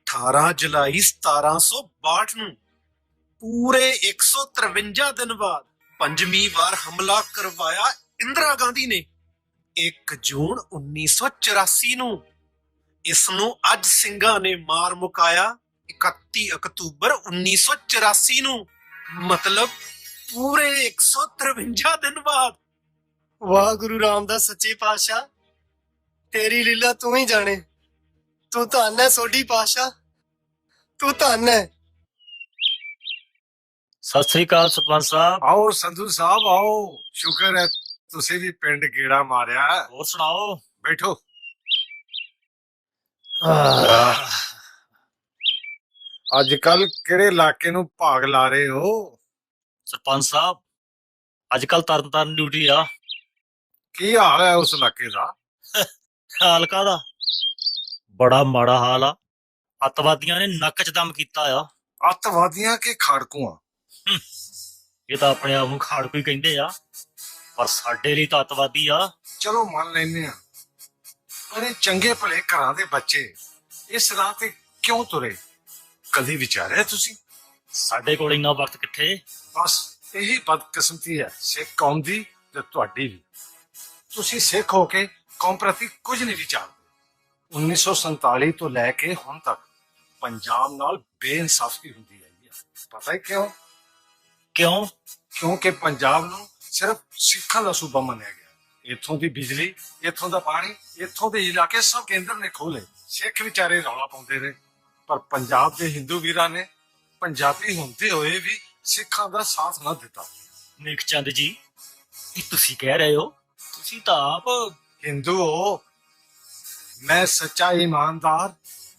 18 ਜੁਲਾਈ 1762 ਨੂੰ। ਪੂਰੇ 153 ਦਿਨ ਬਾਅਦ ਪੰਜਵੀਂ ਵਾਰ ਹਮਲਾ ਕਰਵਾਇਆ ਇੰਦਰਾ ਗਾਂਧੀ ਨੇ 1 ਜੂਨ 1984 ਨੂੰ। ਇਸ ਨੂੰ ਅੱਜ ਸਿੰਘਾਂ ਨੇ ਮਾਰ ਮੁਕਾਇਆ 31 ਅਕਤੂਬਰ 1984 ਨੂੰ। ਮਤਲਬ ਪੂਰੇ 153 ਦਿਨ ਬਾਅਦ। ਵਾਹ ਗੁਰੂ ਰਾਮਦਾਸ ਸੱਚੇ ਪਾਤਸ਼ਾਹ, ਤੇਰੀ ਲੀਲਾ ਤੂੰ ਹੀ ਜਾਣੇ। ਤੂੰ ਧੰਨ ਹੈ ਸੋਢੀ ਪਾਤਸ਼ਾਹ, ਤੂੰ ਧੰਨ ਹੈ। ਸਤਿ ਸ੍ਰੀ ਅਕਾਲ ਸਰਪੰਚ ਸਾਹਿਬ। ਆਓ ਸੰਧੂ ਸਾਹਿਬ ਆਓ, ਸ਼ੁਕਰ ਹੈ ਤੁਸੀਂ ਵੀ ਪਿੰਡ ਗੇੜਾ ਮਾਰਿਆ। ਹੋਰ ਸੁਣਾਓ। ਬੈਠੋ। ਅੱਜ ਕੱਲ ਕਿਹੜੇ ਇਲਾਕੇ ਨੂੰ ਭਾਗ ਲਾ ਰਹੇ ਹੋ? ਸਰਪੰਚ ਸਾਹਿਬ ਅੱਜ ਕੱਲ ਤਰਨਤਾਰਨ ਡਿਊਟੀ ਆ। ਕੀ ਹਾਲ ਹੈ ਉਸ ਇਲਾਕੇ ਦਾ? ਹਾਲ ਕਾਹਦਾ, ਬੜਾ ਮਾੜਾ ਹਾਲ ਆ। ਅੱਤਵਾਦੀਆਂ ਨੇ ਨੱਕ 'ਚ ਦਮ ਕੀਤਾ ਆ। ਅੱਤਵਾਦੀਆਂ ਕੇ ਖਾੜਕੂਆਂ? ਇਹ ਤਾਂ ਆਪਣੇ ਆਪ ਨੂੰ ਖਾੜਕੂ ਹੀ ਕਹਿੰਦੇ ਆ, ਪਰ ਸਾਡੇ ਲਈ ਤਾਂ ਅੱਤਵਾਦੀ ਆ। ਚਲੋ ਮੰਨ ਲੈਨੇ ਆ, ਪਰ ਇਹ ਚੰਗੇ ਭਲੇ ਘਰਾਂ ਦੇ ਬੱਚੇ ਇਸ ਰਾਹ ਤੇ ਕਿਉਂ ਤੁਰੇ? ਕਦੀ ਵਿਚਾਰਿਆ ਤੁਸੀਂ? ਸਾਡੇ ਕੋਲ ਇੰਨਾ ਵਕਤ ਕਿੱਥੇ। ਬਸ ਇਹੀ ਬਦਕਿਸਮਤੀ ਹੈ ਸਿੱਖ ਕੌਮ ਦੀ ਤੇ ਤੁਹਾਡੀ ਵੀ। ਤੁਸੀਂ ਸਿੱਖ ਹੋ ਕੇ ਕੌਮ ਪ੍ਰਤੀ ਕੁਝ ਨਹੀਂ ਵਿਚਾਰਦੇ। 1947 ਤੋਂ ਲੈ ਕੇ ਹੁਣ ਤੱਕ ਪੰਜਾਬ ਨਾਲ ਬੇਇਨਸਾਫੀ ਹੁੰਦੀ ਹੈ। ਪਤਾ ਹੈ ਕਿਉਂ? ਕਿਉਂ? ਕਿਉਂਕਿ ਪੰਜਾਬ ਨੂੰ ਸਿਰਫ ਸਿੱਖਾਂ ਦਾ ਸੂਬਾ ਮੰਨਿਆ ਗਿਆ। ਇੱਥੋਂ ਦੀ ਬਿਜਲੀ, ਇੱਥੋਂ ਦਾ ਪਾਣੀ, ਇੱਥੋਂ ਦੇ ਇਲਾਕੇ ਸਭ ਕੇਂਦਰ ਨੇ ਖੋਲੇ। ਸਿੱਖ ਵਿਚਾਰੇ ਰੌਲਾ ਪਾਉਂਦੇ ਰਹੇ, ਪਰ ਪੰਜਾਬ ਦੇ ਹਿੰਦੂ ਵੀਰਾਂ ਨੇ ਪੰਜਾਬੀ ਹੁੰਦੇ ਹੋਏ ਵੀ ਸਿੱਖਾਂ ਦਾ ਸਾਥ ਨਾ ਦਿੱਤਾ। ਨੇਕ ਚੰਦ ਜੀ, ਇਹ ਤੁਸੀਂ ਕਹਿ ਰਹੇ ਹੋ? ਤੁਸੀਂ ਤਾਂ ਆਪ ਹਿੰਦੂ ਹੋ। ਮੈਂ ਸੱਚਾ ਈਮਾਨਦਾਰ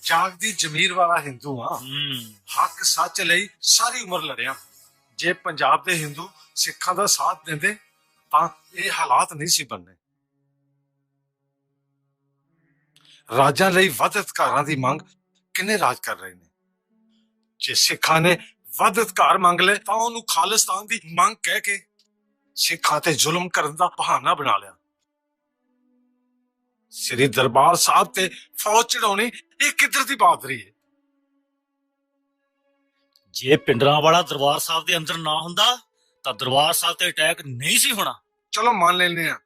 ਜਾਗਦੀ ਜ਼ਮੀਰ ਵਾਲਾ ਹਿੰਦੂ ਹਾਂ। ਹੱਕ ਸੱਚ ਲਈ ਸਾਰੀ ਉਮਰ ਲੜਿਆ। ਜੇ ਪੰਜਾਬ ਦੇ ਹਿੰਦੂ ਸਿੱਖਾਂ ਦਾ ਸਾਥ ਦਿੰਦੇ ਤਾਂ ਇਹ ਹਾਲਾਤ ਨਹੀਂ ਸੀ ਬਣਨੇ। ਰਾਜਾਂ ਲਈ ਵੱਧ ਅਧਿਕਾਰਾਂ ਦੀ ਮੰਗ ਕਿੰਨੇ ਰਾਜ ਕਰ ਰਹੇ ਨੇ? ਜੇ ਸਿੱਖਾਂ ਨੇ ਵੱਧ ਅਧਿਕਾਰ ਮੰਗ ਲਏ ਤਾਂ ਉਹਨੂੰ ਖਾਲਿਸਤਾਨ ਦੀ ਮੰਗ ਕਹਿ ਕੇ ਸਿੱਖਾਂ ਤੇ ਜ਼ੁਲਮ ਕਰਨ ਦਾ ਬਹਾਨਾ ਬਣਾ ਲਿਆ। ਸ੍ਰੀ ਦਰਬਾਰ ਸਾਹਿਬ ਤੇ ਫੌਜ ਚੜਾਉਣੀ ਇਹ ਕਿੱਧਰ ਦੀ ਬਹਾਦਰੀ ਹੈ? ਜੇ ਪਿੰਡਰਾਂ ਵਾਲਾ ਦਰਬਾਰ ਸਾਹਿਬ ਦੇ ਅੰਦਰ ਨਾ ਹੁੰਦਾ ਤਾਂ ਦਰਬਾਰ ਸਾਹਿਬ ਤੇ ਅਟੈਕ ਨਹੀਂ ਸੀ ਹੋਣਾ। ਚਲੋ ਮੰਨ ਲੈਂਦੇ ਆ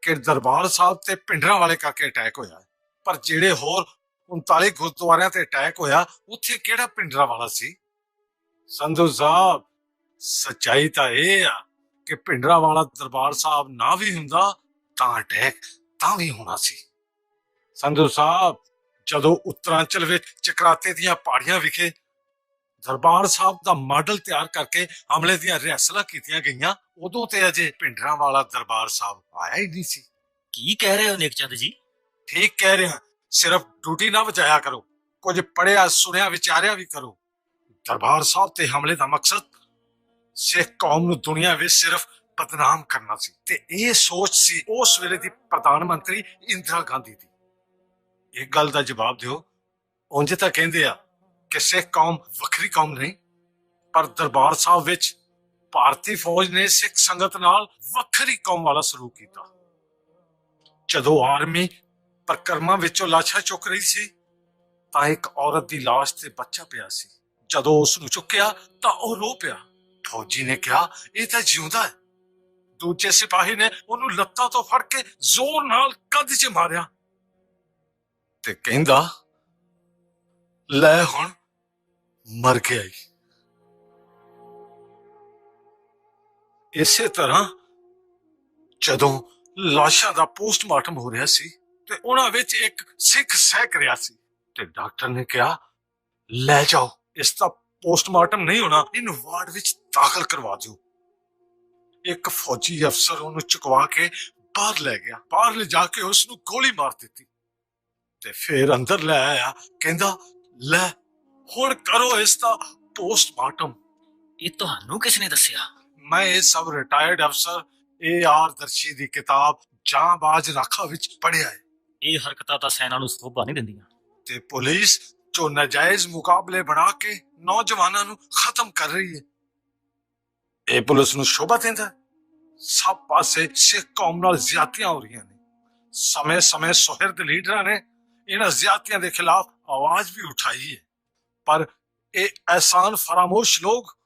ਕਿ ਦਰਬਾਰ ਸਾਹਿਬ ਤੇ ਪਿੰਡਰਾਂ ਵਾਲੇ ਕਰਕੇ ਅਟੈਕ ਹੋਇਆ, ਪਰ ਜਿਹੜੇ ਹੋਰ 39 ਗੁਰਦੁਆਰਿਆਂ ਤੇ ਅਟੈਕ ਹੋਇਆ ਉੱਥੇ ਕਿਹੜਾ ਪਿੰਡਰਾਂ ਵਾਲਾ ਸੀ? ਸੰਧੂ ਸਾਹਿਬ, ਸੱਚਾਈ ਤਾਂ ਇਹ ਆ ਕਿ ਪਿੰਡਰਾਂ ਵਾਲਾ ਦਰਬਾਰ ਸਾਹਿਬ ਨਾ ਵੀ ਹੁੰਦਾ ਤਾਂ ਅਟੈਕ ਤਾਂ ਵੀ ਹੋਣਾ ਸੀ। ਸੰਧੂ ਸਾਹਿਬ, ਜਦੋਂ ਉੱਤਰਾਂਚਲ ਵਿੱਚ ਚਕਰਾਤੇ ਦੀਆਂ ਪਹਾੜੀਆਂ ਵਿਖੇ ਦਰਬਾਰ ਸਾਹਿਬ ਦਾ ਮਾਡਲ ਤਿਆਰ ਕਰਕੇ ਹਮਲੇ ਦੀਆਂ ਰਿਹਰਸਲਾਂ ਕੀਤੀਆਂ ਗਈਆਂ, ਉਦੋਂ ਤੇ ਅਜੇ ਪਿੰਡਰਾਂ ਵਾਲਾ ਦਰਬਾਰ ਸਾਹਿਬ ਆਇਆ ਹੀ ਨਹੀਂ ਸੀ। ਕੀ ਕਹਿ ਰਹੇ ਹੋ ਨੇਕ ਚੰਦ ਜੀ? ਠੀਕ ਕਹਿ ਰਿਹਾ। ਸਿਰਫ ਡਿਊਟੀ ਨਾ ਵਜਾਇਆ ਕਰੋ, ਕੁਝ ਪੜਿਆ ਸੁਣਿਆ ਵਿਚਾਰਿਆ ਵੀ ਕਰੋ। ਦਰਬਾਰ ਸਾਹਿਬ ਤੇ ਹਮਲੇ ਦਾ ਮਕਸਦ ਸਿੱਖ ਕੌਮ ਨੂੰ ਦੁਨੀਆ ਵਿੱਚ ਸਿਰਫ ਬਦਨਾਮ ਕਰਨਾ ਸੀ, ਤੇ ਇਹ ਸੋਚ ਸੀ ਉਸ ਵੇਲੇ ਦੀ ਪ੍ਰਧਾਨ ਮੰਤਰੀ ਇੰਦਰਾ ਗਾਂਧੀ ਦੀ। ਇੱਕ ਗੱਲ ਦਾ ਜਵਾਬ ਦਿਓ, ਉਂਝ ਤਾਂ ਕਹਿੰਦੇ ਆ ਕਿ ਸਿੱਖ ਕੌਮ ਵੱਖਰੀ ਕੌਮ ਨਹੀਂ, ਪਰ ਦਰਬਾਰ ਸਾਹਿਬ ਵਿੱਚ ਭਾਰਤੀ ਫੌਜ ਨੇ ਸਿੱਖ ਸੰਗਤ ਨਾਲ ਵੱਖਰੀ ਕੌਮ ਵਾਲਾ ਸਲੂਕ ਕੀਤਾ। ਜਦੋਂ ਆਰਮੀ ਪਰਕਰਮਾਂ ਵਿੱਚੋਂ ਲਾਸ਼ਾਂ ਚੁੱਕ ਰਹੀ ਸੀ ਤਾਂ ਇੱਕ ਔਰਤ ਦੀ ਲਾਸ਼ ਤੇ ਬੱਚਾ ਪਿਆ ਸੀ। ਜਦੋਂ ਉਸ ਨੂੰ ਚੁੱਕਿਆ ਤਾਂ ਉਹ ਰੋ ਪਿਆ। ਫੌਜੀ ਨੇ ਕਿਹਾ ਇਹ ਤਾਂ ਜਿਉਂਦਾ ਹੈ। ਦੂਜੇ ਸਿਪਾਹੀ ਨੇ ਉਹਨੂੰ ਲੱਤਾਂ ਤੋਂ ਫੜ ਕੇ ਜ਼ੋਰ ਨਾਲ ਕੱਦ 'ਚ ਮਾਰਿਆ ਤੇ ਕਹਿੰਦਾ, ਲੈ ਹੁਣ ਮਰ ਗਿਆ ਈ। ਇਸੇ ਤਰ੍ਹਾਂ ਜਦੋਂ ਲਾਸ਼ਾਂ ਦਾ ਪੋਸਟਮਾਰਟਮ ਹੋ ਰਿਹਾ ਸੀ ਤੇ ਉਹਨਾਂ ਵਿੱਚ ਇੱਕ ਸਿੱਖ ਸਹਿਕ ਰਿਹਾ ਸੀ ਤੇ ਡਾਕਟਰ ਨੇ ਕਿਹਾ, ਲੈ ਜਾਓ, ਇਸ ਦਾ ਪੋਸਟਮਾਰਟਮ ਨਹੀਂ ਹੋਣਾ, ਇਹਨੂੰ ਵਾਰਡ ਵਿੱਚ ਦਾਖਲ ਕਰਵਾ ਦਿਓ। ਇੱਕ ਫੌਜੀ ਅਫਸਰ ਉਹਨੂੰ ਚੁਕਵਾ ਕੇ ਬਾਹਰ ਲੈ ਗਿਆ। ਬਾਹਰ ਲੈ ਜਾ ਕੇ ਉਸ ਨੂੰ ਗੋਲੀ ਮਾਰ ਦਿੱਤੀ ਤੇ ਫਿਰ ਅੰਦਰ ਲੈ ਆਇਆ, ਕਹਿੰਦਾ ਲੈ ਹੁਣ ਕਰੋ ਇਸ ਦਾ ਪੋਸਟਮਾਰਟਮ। ਇਹ ਤੁਹਾਨੂੰ ਕਿਸ ਨੇ ਦੱਸਿਆ? ਮੈਂ ਇਹ ਸਭ ਰਿਟਾਇਰਡ ਅਫਸਰ AR ਦਰਸ਼ੀ ਦੀ ਕਿਤਾਬ ਜਾਂਬਾਜ਼ ਰਾਖਾ ਵਿੱਚ ਪੜ੍ਹਿਆ ਹੈ। ਇਹ ਹਰਕਤਾਂ ਤਾਂ ਸੈਨਾ ਨੂੰ ਸੋਭਾ ਨਹੀਂ ਦਿੰਦੀਆਂ। ਤੇ ਪੁਲਿਸ ਜੋ ਨਾਜਾਇਜ਼ ਮੁਕਾਬਲੇ ਬਣਾ ਕੇ ਨੌਜਵਾਨਾਂ ਨੂੰ ਖਤਮ ਕਰ ਰਹੀ ਹੈ, ਇਹ ਪੁਲਿਸ ਨੂੰ ਸ਼ੋਭਾ ਦਿੰਦਾ ਹੈ। ਸਭ ਪਾਸੇ ਸਿੱਖ ਕੌਮ ਨਾਲ ਜ਼ਿਆਦਤੀਆਂ ਹੋ ਰਹੀਆਂ ਨੇ। ਸਮੇਂ-ਸਮੇਂ ਸੁਹਿਰਦ ਲੀਡਰਾਂ ਨੇ ਇਹਨਾਂ ਜ਼ਿਆਦਤੀਆਂ ਦੇ ਖਿਲਾਫ ਆਵਾਜ਼ ਵੀ ਉਠਾਈ ਹੈ, ਪਰ ਇਹ ਅਹਿਸਾਨ ਫਰਾਮੋਸ਼ ਲੋਕ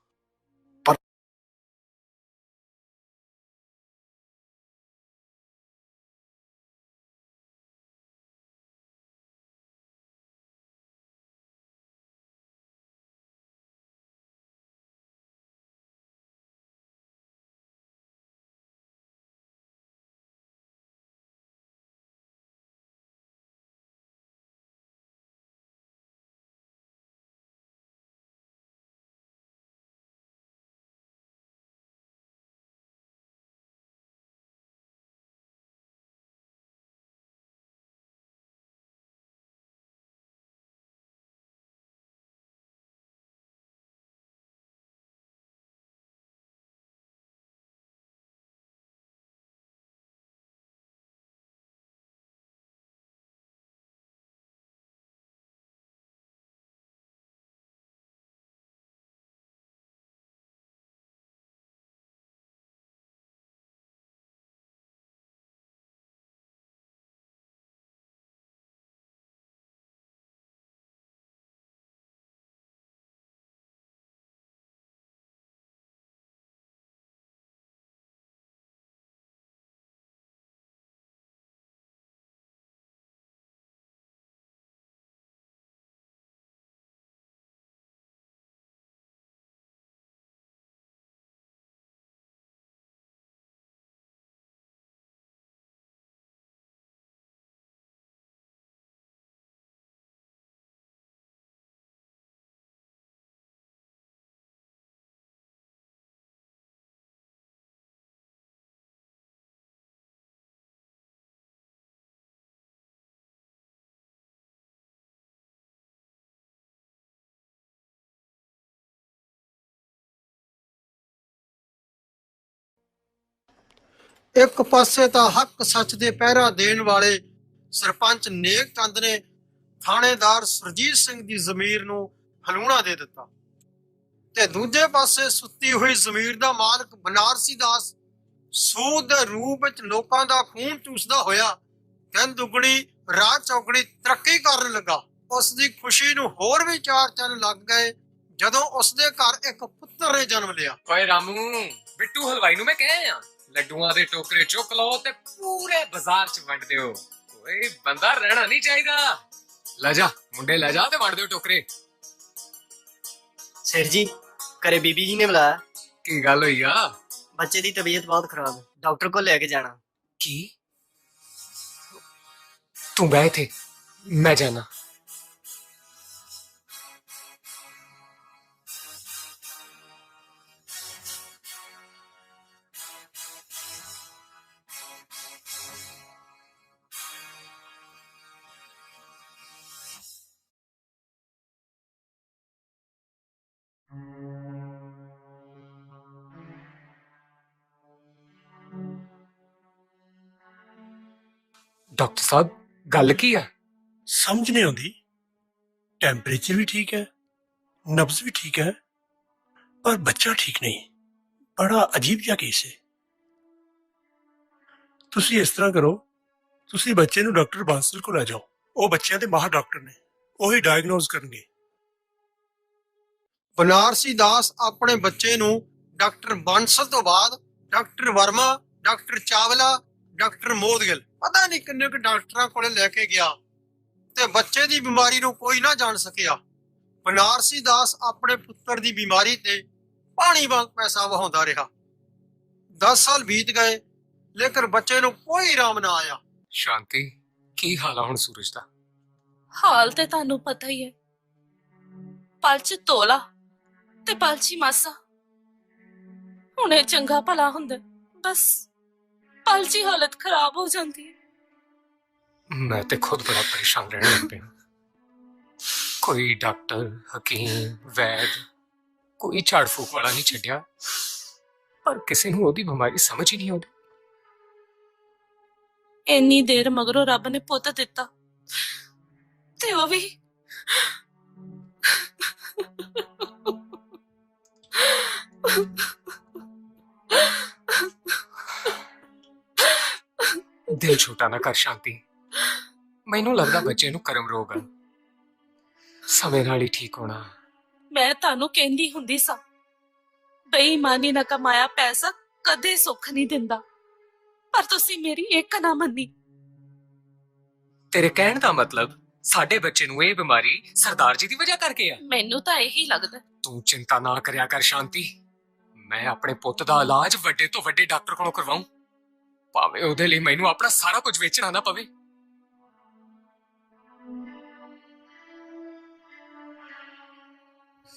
ਇੱਕ ਪਾਸੇ ਤਾਂ ਹੱਕ ਸੱਚ ਦੇ ਪਹਿਰਾ ਦੇਣ ਵਾਲੇ ਸਰਪੰਚ ਨੇਕ ਚੰਦ ਨੇ ਥਾਣੇਦਾਰ ਸੁਰਜੀਤ ਸਿੰਘ ਦੀ ਜ਼ਮੀਰ ਨੂੰ ਹਲੂਣਾ ਦੇ ਦਿੱਤਾ, ਤੇ ਦੂਜੇ ਪਾਸੇ ਸੁੱਤੀ ਹੋਈ ਜ਼ਮੀਰ ਦਾ ਮਾਲਕ ਬਨਾਰਸੀ ਦਾਸ ਸੂਦ ਦੇ ਰੂਪ ਵਿੱਚ ਲੋਕਾਂ ਦਾ ਖੂਨ ਚੂਸਦਾ ਹੋਇਆ ਦਿਨ ਦੁਗਣੀ ਰਾਤ ਚੌਗਣੀ ਤਰੱਕੀ ਕਰਨ ਲੱਗਾ। ਉਸ ਦੀ ਖੁਸ਼ੀ ਨੂੰ ਹੋਰ ਵੀ ਚਾਰ ਚੰਨ ਲੱਗ ਗਏ ਜਦੋਂ ਉਸ ਦੇ ਘਰ ਇੱਕ ਪੁੱਤਰ ਨੇ ਜਨਮ ਲਿਆ। ਓਏ ਰਾਮੂ, ਬਿੱਟੂ ਹਲਵਾਈ ਨੂੰ ਮੈਂ ਕਹਿਆ ਲੱਡੂਆਂ ਦੇ ਟੋਕਰੇ ਚੁੱਕ ਲਓ ਤੇ ਪੂਰੇ ਬਾਜ਼ਾਰ 'ਚ ਵੰਡ ਦਿਓ। ਕੋਈ ਬੰਦਾ ਰਹਿਣਾ ਨਹੀਂ ਚਾਹੀਦਾ। ਲੈ ਜਾ ਮੁੰਡੇ, ਲੈ ਜਾ ਤੇ ਵੰਡ ਦਿਓ ਟੋਕਰੇ। ਸਿਰ ਜੀ, ਘਰੇ ਬੀਬੀ ਜੀ ਨੇ ਬੁਲਾਇਆ। ਕੀ ਗੱਲ ਹੋਈ ਆ? ਬੱਚੇ ਦੀ ਤਬੀਅਤ ਬਹੁਤ ਖਰਾਬ ਹੈ, ਡਾਕਟਰ ਕੋਲ ਲੈ ਕੇ ਜਾਣਾ। ਕੀ? ਤੂੰ ਬਹਿ ਇੱਥੇ, ਮੈਂ ਜਾਣਾ। ਡਾਕਟਰ ਸਾਹਿਬ, ਗੱਲ ਕੀ ਆ? ਸਮਝ ਨਹੀਂ ਆਉਂਦੀ। ਟੈਂਪਰੇਚਰ ਵੀ ਠੀਕ ਹੈ, ਨਬਜ਼ ਵੀ ਠੀਕ ਹੈ, ਪਰ ਬੱਚਾ ਠੀਕ ਨਹੀਂ। ਬੜਾ ਅਜੀਬ ਜਿਹਾ ਕੇਸ ਹੈ। ਤੁਸੀਂ ਇਸ ਤਰ੍ਹਾਂ ਕਰੋ, ਤੁਸੀਂ ਬੱਚੇ ਨੂੰ ਡਾਕਟਰ ਬਾਂਸਲ ਕੋਲ ਲੈ ਜਾਓ। ਉਹ ਬੱਚਿਆਂ ਦੇ ਮਾਹਰ ਡਾਕਟਰ ਨੇ, ਉਹੀ ਡਾਇਗਨੋਜ਼ ਕਰਨਗੇ। ਬਨਾਰਸੀ ਦਾਸ ਆਪਣੇ ਬੱਚੇ ਨੂੰ ਡਾਕਟਰ ਬਾਂਸਲ ਤੋਂ ਬਾਅਦ doctor Verma, doctor Chawla, doctor Modgil, ਪਤਾ ਨਹੀਂ ਕਿੰਨੇ ਕੁ ਡਾਕਟਰਾਂ ਕੋਲੇ ਲੈ ਕੇ ਗਿਆ, ਤੇ ਬੱਚੇ ਦੀ ਬਿਮਾਰੀ ਨੂੰ ਕੋਈ ਨਾ ਜਾਣ ਸਕਿਆ। ਬਨਾਰਸੀ ਦਾਸ ਆਪਣੇ ਪੁੱਤਰ ਦੀ ਬਿਮਾਰੀ ਤੇ ਪਾਣੀ ਵਾਂਗ ਪੈਸਾ ਵਹਾਉਂਦਾ ਰਿਹਾ। 10 ਸਾਲ ਬੀਤ ਗਏ, ਲੇਕਿਨ ਬੱਚੇ ਨੂੰ ਕੋਈ ਆਰਾਮ ਨਾ ਆਇਆ। ਸ਼ਾਂਤੀ, ਕੀ ਹਾਲ ਆ ਹੁਣ ਸੂਰਜ ਦਾ? ਹਾਲ ਤੇ ਤੁਹਾਨੂੰ ਪਤਾ ਹੀ ਹੈ, ਪਲ 'ਚ ਤੋਲਾ ਤੇ ਪਲ 'ਚ ਹੀ ਮਾਸਾ। ਹੁਣੇ ਚੰਗਾ ਭਲਾ ਹੁੰਦਾ, ਬਸ ਪਲ 'ਚ ਹੀ ਹਾਲਤ ਖਰਾਬ ਹੋ ਜਾਂਦੀ ਹੈ। मैं तो खुद बड़ा परेशान रहने लग पिया। कोई डॉक्टर, हकीम, वैद, कोई झाड़ फूक वाला नहीं छड्या, पर किसी ਨੂੰ ਉਹਦੀ ਬਿਮਾਰੀ ਸਮਝ ਹੀ ਨਹੀਂ ਆਉਂਦੀ। ਇੰਨੀ ਦੇਰ ਮਗਰੋਂ ਰੱਬ ਨੇ ਪੁੱਤ ਦਿੱਤਾ ਤੇ ਉਹ ਵੀ ਦਿਲ ਛੋਟਾ ਨਾ ਕਰ ਸ਼ਾਂਤੀ। ਮੈਨੂੰ ਲੱਗਦਾ ਬੱਚੇ ਨੂੰ ਕਰਮ ਰੋਗ ਆ, ਸਮੇਂ ਨਾਲ ਹੀ ਠੀਕ ਹੋਣਾ। ਮੈਂ ਤੁਹਾਨੂੰ ਕਹਿੰਦੀ ਹੁੰਦੀ ਸਾਂ, ਬੇਈਮਾਨੀ ਨਾਲ ਕਮਾਇਆ ਪੈਸਾ ਕਦੇ ਸੁੱਖ ਨਹੀਂ ਦਿੰਦਾ, ਪਰ ਤੁਸੀਂ ਮੇਰੀ ਇੱਕ ਨਾ ਮੰਨੀ। ਤੇਰੇ ਕਹਿਣ ਦਾ ਮਤਲਬ ਸਾਡੇ ਬੱਚੇ ਨੂੰ ਇਹ ਬਿਮਾਰੀ ਸਰਦਾਰ ਜੀ ਦੀ ਵਜ੍ਹਾ ਕਰਕੇ ਆ? ਮੈਨੂੰ ਤਾਂ ਇਹੀ ਲੱਗਦਾ। ਤੂੰ ਚਿੰਤਾ ਨਾ ਕਰਿਆ ਕਰ ਸ਼ਾਂਤੀ, ਮੈਂ ਆਪਣੇ ਪੁੱਤ ਦਾ ਇਲਾਜ ਵੱਡੇ ਤੋਂ ਵੱਡੇ ਡਾਕਟਰ ਕੋਲੋਂ ਕਰਵਾਉਂ, ਭਾਵੇਂ ਉਹਦੇ ਲਈ ਮੈਨੂੰ ਆਪਣਾ ਸਾਰਾ ਕੁਝ ਵੇਚਣਾ ਨਾ ਪਵੇ।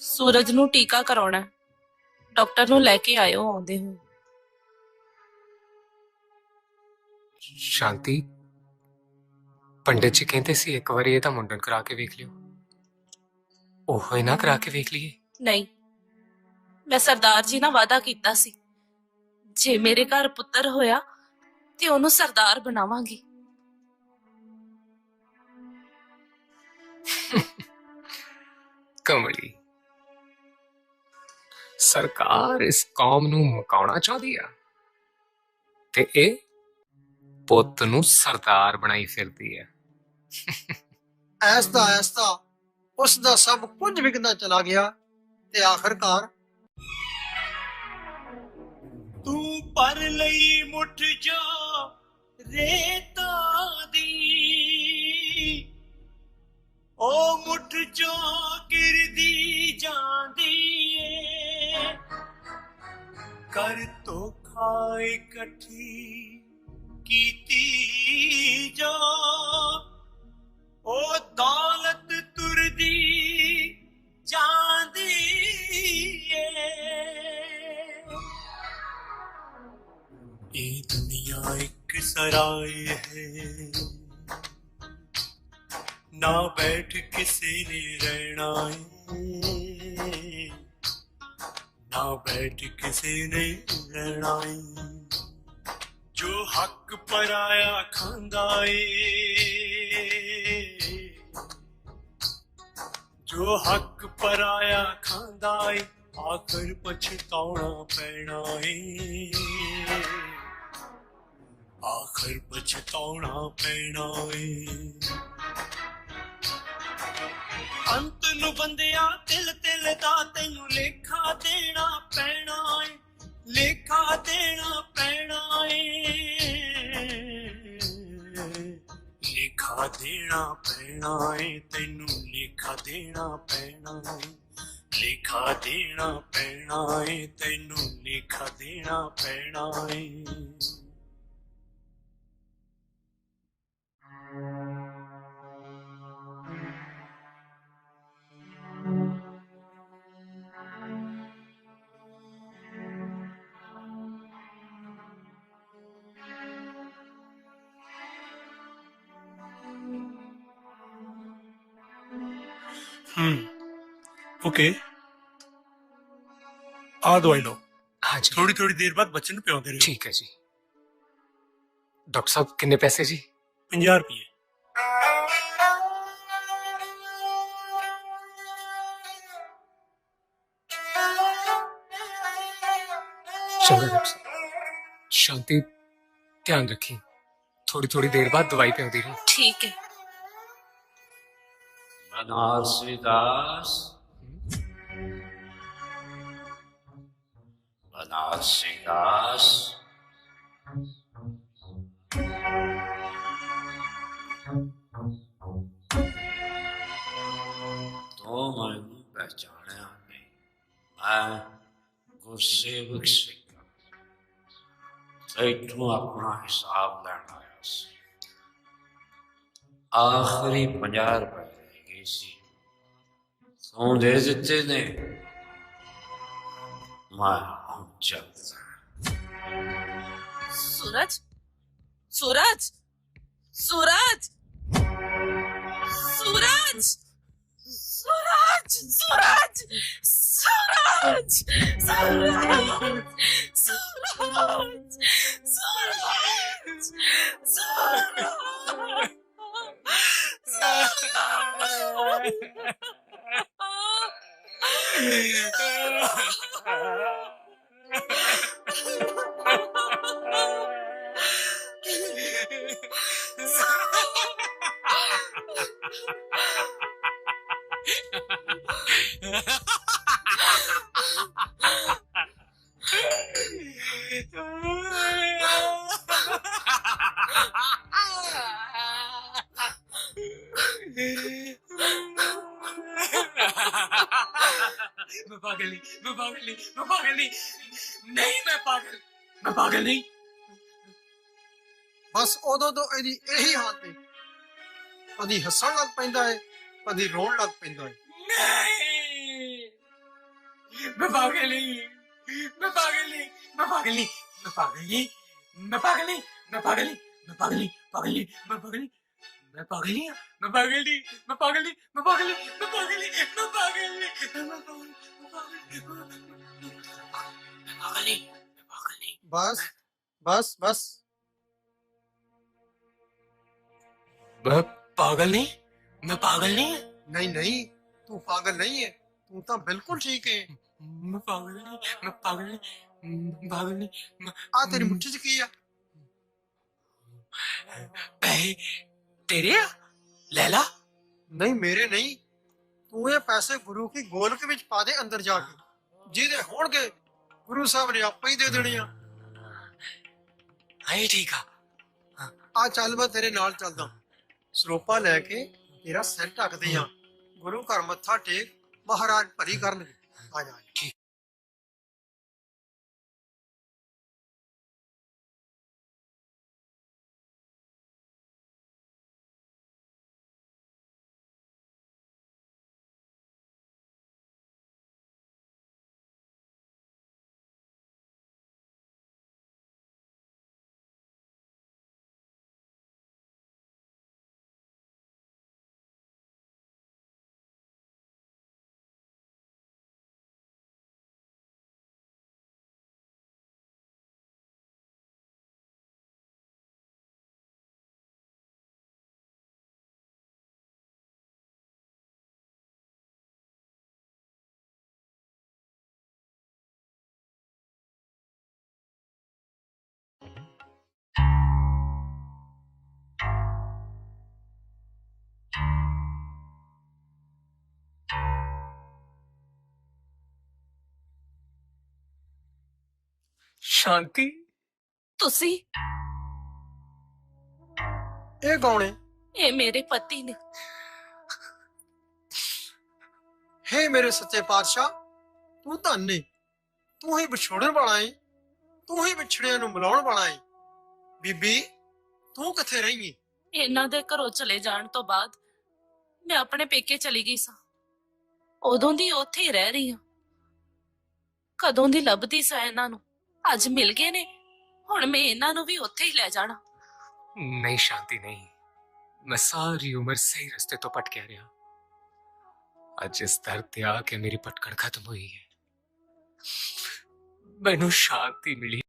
ਸੂਰਜ ਨੂੰ ਟੀਕਾ ਕਰਾਉਣਾ, ਡਾਕਟਰ ਨੂੰ ਲੈ ਕੇ ਆਇਓ ਆਉਂਦੇ ਹੋ। ਸ਼ਾਂਤੀ, ਪੰਡਿਤ ਜੀ ਕਹਿੰਦੇ ਸੀ ਇੱਕ ਵਾਰੀ ਇਹਦਾ ਮੁੰਡਨ ਕਰਾ ਕੇ ਵੇਖ ਲਿਓ, ਉਹ ਹੀ ਨਾ ਕਰਾ ਕੇ ਵੇਖ ਲਈਏ? ਨਹੀਂ, ਮੈਂ ਸਰਦਾਰ ਜੀ ਨਾਲ ਵਾਅਦਾ ਕੀਤਾ ਸੀ, ਜੇ ਮੇਰੇ ਘਰ ਪੁੱਤਰ ਹੋਇਆ ਤੇ ਉਹਨੂੰ ਸਰਦਾਰ ਬਣਾਵਾਂਗੀ। ਕਮਲੀ, ਸਰਕਾਰ ਇਸ ਕੌਮ ਨੂੰ ਮੁਕਾਉਣਾ ਚਾਹੁੰਦੀ ਆ ਤੇ ਇਹ ਪੁੱਤ ਨੂੰ ਸਰਦਾਰ ਬਣਾਈ ਫਿਰਦੀ ਹੈ। ਐਸਦਾ ਐਸਦਾ ਉਸ ਦਾ ਸਭ ਕੁਝ ਵਿਕਦਾ ਚਲਾ ਗਿਆ ਤੇ ਆਖਰਕਾਰ ਤੂੰ ਪਰ ਲਈ ਮੁੱਠ ਜਾ ਰੇਤਾਂ ਦੀ, ਉਹ ਮੁੱਠ ਚੋਂ ਕਿਰਦੀ ਜਾਂਦੀ ਏ, ਕਰ ਧੋਖਾ ਇਕੱਠੀ ਕੀਤੀ ਜਾ, ਉਹ ਦੌਲਤ ਤੁਰਦੀ ਜਾਂਦੀ ਏ। ਇਹ ਦੁਨੀਆ ਇੱਕ ਸਰਾਏ ਹੈ, ਨਾ ਬੈਠ ਕਿਸੇ ਨੇ ਰਹਿਣਾ ਏ, ਨਾ ਬੈਠ ਕਿਸੇ ਨੇ ਰਹਿਣਾ ਏ, ਜੋ ਹੱਕ ਪਰਾਇਆ ਖਾਂਦਾ ਏ, ਜੋ ਹੱਕ ਪਰਾਇਆ ਖਾਂਦਾ ਏ, ਆਖਰ ਪਛਤਾਉਣਾ ਪੈਣਾ ਏ, ਆਖਰ ਪਛਤਾਉਣਾ ਪੈਣਾ ਏ। ਅੰਤ ਨੂੰ ਬੰਦਿਆ ਤਿਲ ਤਿਲ ਦਾ ਤੈਨੂੰ ਲੇਖਾ ਦੇਣਾ ਪੈਣਾ ਏ, ਲੇਖਾ ਦੇਣਾ ਪੈਣਾ ਏ, ਲੇਖਾ ਦੇਣਾ ਪੈਣਾ ਏ, ਤੈਨੂੰ ਲੇਖਾ ਦੇਣਾ ਪੈਣਾ ਏ, ਲੇਖਾ ਦੇਣਾ ਪੈਣਾ ਏ, ਤੈਨੂੰ ਲੇਖਾ ਦੇਣਾ ਪੈਣਾ ਏ। ओके, आ दवाई लो, हाँ जी, थोड़ी थोड़ी देर बाद बच्चे ਨੂੰ ਪਿਆਉਂਦੇ ਰਹੋ। ठीक है जी। डॉक्टर साहब कितने पैसे जी? 50 रुपये। चलो डॉक्टर साहब, शांति ध्यान रखी, थोड़ी थोड़ी देर बाद दवाई पिलाती रही। ठीक है। बनारसी दास, बनारसी दास, तो मैनू पहचानिया नहीं, मैं गुरसेवक सिंह तैथों अपना हिसाब लैन आया सी। आखिरी 50 रुपए रह गए सी, तू दे दिते ने, मैं हुण चलदा। सूरज, सूरज, सूरज। सूरज सूरज सूरज सूरज सूरज सूरज सूरज मैं पागल नहीं, मैं पागल नहीं, मैं पागल नहीं, नहीं मैं पागल नहीं। ਬਸ ਉਦੋਂ ਤੋਂ ਇਹਦੀ ਇਹੀ ਹਾਲਤ ਹੈ, ਕਦੀ ਹੱਸਣ ਲੱਗ ਪੈਂਦਾ ਹੈ, ਕਦੀ ਰੋਣ ਲੱਗ ਪੈਂਦਾ ਹੈ। नहीं मैं पागल नहीं, मैं पागल नहीं, मैं पागल नहीं, मैं पागल नहीं, मैं पागल नहीं, मैं पागल नहीं, मैं पागल नहीं, पागल नहीं, मैं पागल नहीं, मैं पागल नहीं, मैं पागल नहीं, मैं पागल नहीं, मैं पागल नहीं, मैं पागल नहीं, मैं पागल नहीं, मैं पागल नहीं। ਬਸ ਬਸ ਬਸ मैं पागल नहीं, मैं पागल नहीं, ਨਹੀਂ ਨਹੀਂ ਤੂੰ ਪਾਗਲ ਨਹੀਂ ਹੈ, ਤੂੰ ਤਾਂ ਬਿਲਕੁਲ ਠੀਕ ਹੈ। मैं पागल नहीं, मैं पागल नहीं, मैं पागल नहीं, मैं ਆ ਤੇਰੀ ਮੁੱਠੀ 'ਚ ਕੀ ਆ? पैसे तेरे आ? लैला ਨਹੀਂ ਮੇਰੇ ਨਹੀਂ, ਤੂੰ ਇਹ ਪੈਸੇ ਗੁਰੂ ਕੀ ਗੋਲਕ ਵਿੱਚ ਪਾ ਦੇ ਅੰਦਰ ਜਾ ਕੇ, ਜਿਹਦੇ ਹੋਣਗੇ ਗੁਰੂ ਸਾਹਿਬ ਨੇ ਆਪੇ ਹੀ ਦੇ ਦੇਣੇ ਆ। हाँ ठीक है। ਆ ਚੱਲ ਮੈਂ ਤੇਰੇ ਨਾਲ ਚੱਲਦਾ, ਸਰੋਪਾ ਲੈ ਕੇ ਤੇਰਾ ਸਿਰ ਢੱਕਦੇ ਆ, ਗੁਰੂ ਘਰ ਮੱਥਾ ਟੇਕ, ਮਹਾਰਾਜ ਭਰੀ ਕਰਨਗੇ। ਆ ਜਾ ठीक। शांति ਤੁਸੀਂ ਇਹ ਕੌਣ ਹੈ? ਇਹ ਮੇਰੇ ਪਤੀ ਨੇ। ਹੇ ਮੇਰੇ ਸੱਚੇ ਪਾਤਸ਼ਾਹ, ਤੂੰ ਧੰਨ ਏ, ਤੂੰ ਹੀ ਵਿਛੋੜਨ ਵਾਲਾ ਏ, ਤੂੰ ਹੀ ਵਿਛੜਿਆਂ ਨੂੰ ਮਿਲਾਉਣ ਵਾਲਾ ਏ। ਬੀਬੀ ਤੂੰ ਕਿੱਥੇ ਰਹੀ ਏ? ਇਹਨਾਂ ਦੇ ਘਰੋਂ ਚਲੇ ਜਾਣ ਤੋਂ ਬਾਅਦ ਮੈਂ ਆਪਣੇ ਪੇਕੇ ਚਲੀ ਗਈ ਸਾਂ, ਉਦੋਂ ਦੀ ਉੱਥੇ ਹੀ ਰਹਿ ਰਹੀ ਹਾਂ। ਕਦੋਂ ਦੀ ਲੱਭਦੀ ਸਾਂ ਇਹਨਾਂ ਨੂੰ, ਅੱਜ ਮਿਲ ਗਏ ਨੇ, ਹੁਣ ਮੈਂ ਇਹਨਾਂ ਨੂੰ ਵੀ ਉੱਥੇ ਹੀ ਲੈ ਜਾਣਾ। नहीं शांति नहीं, मैं सारी उम्र सही रास्ते तो भटके रहा, आज इस दर ते आके मेरी भटकण खत्म हुई है, मैनू शांति मिली।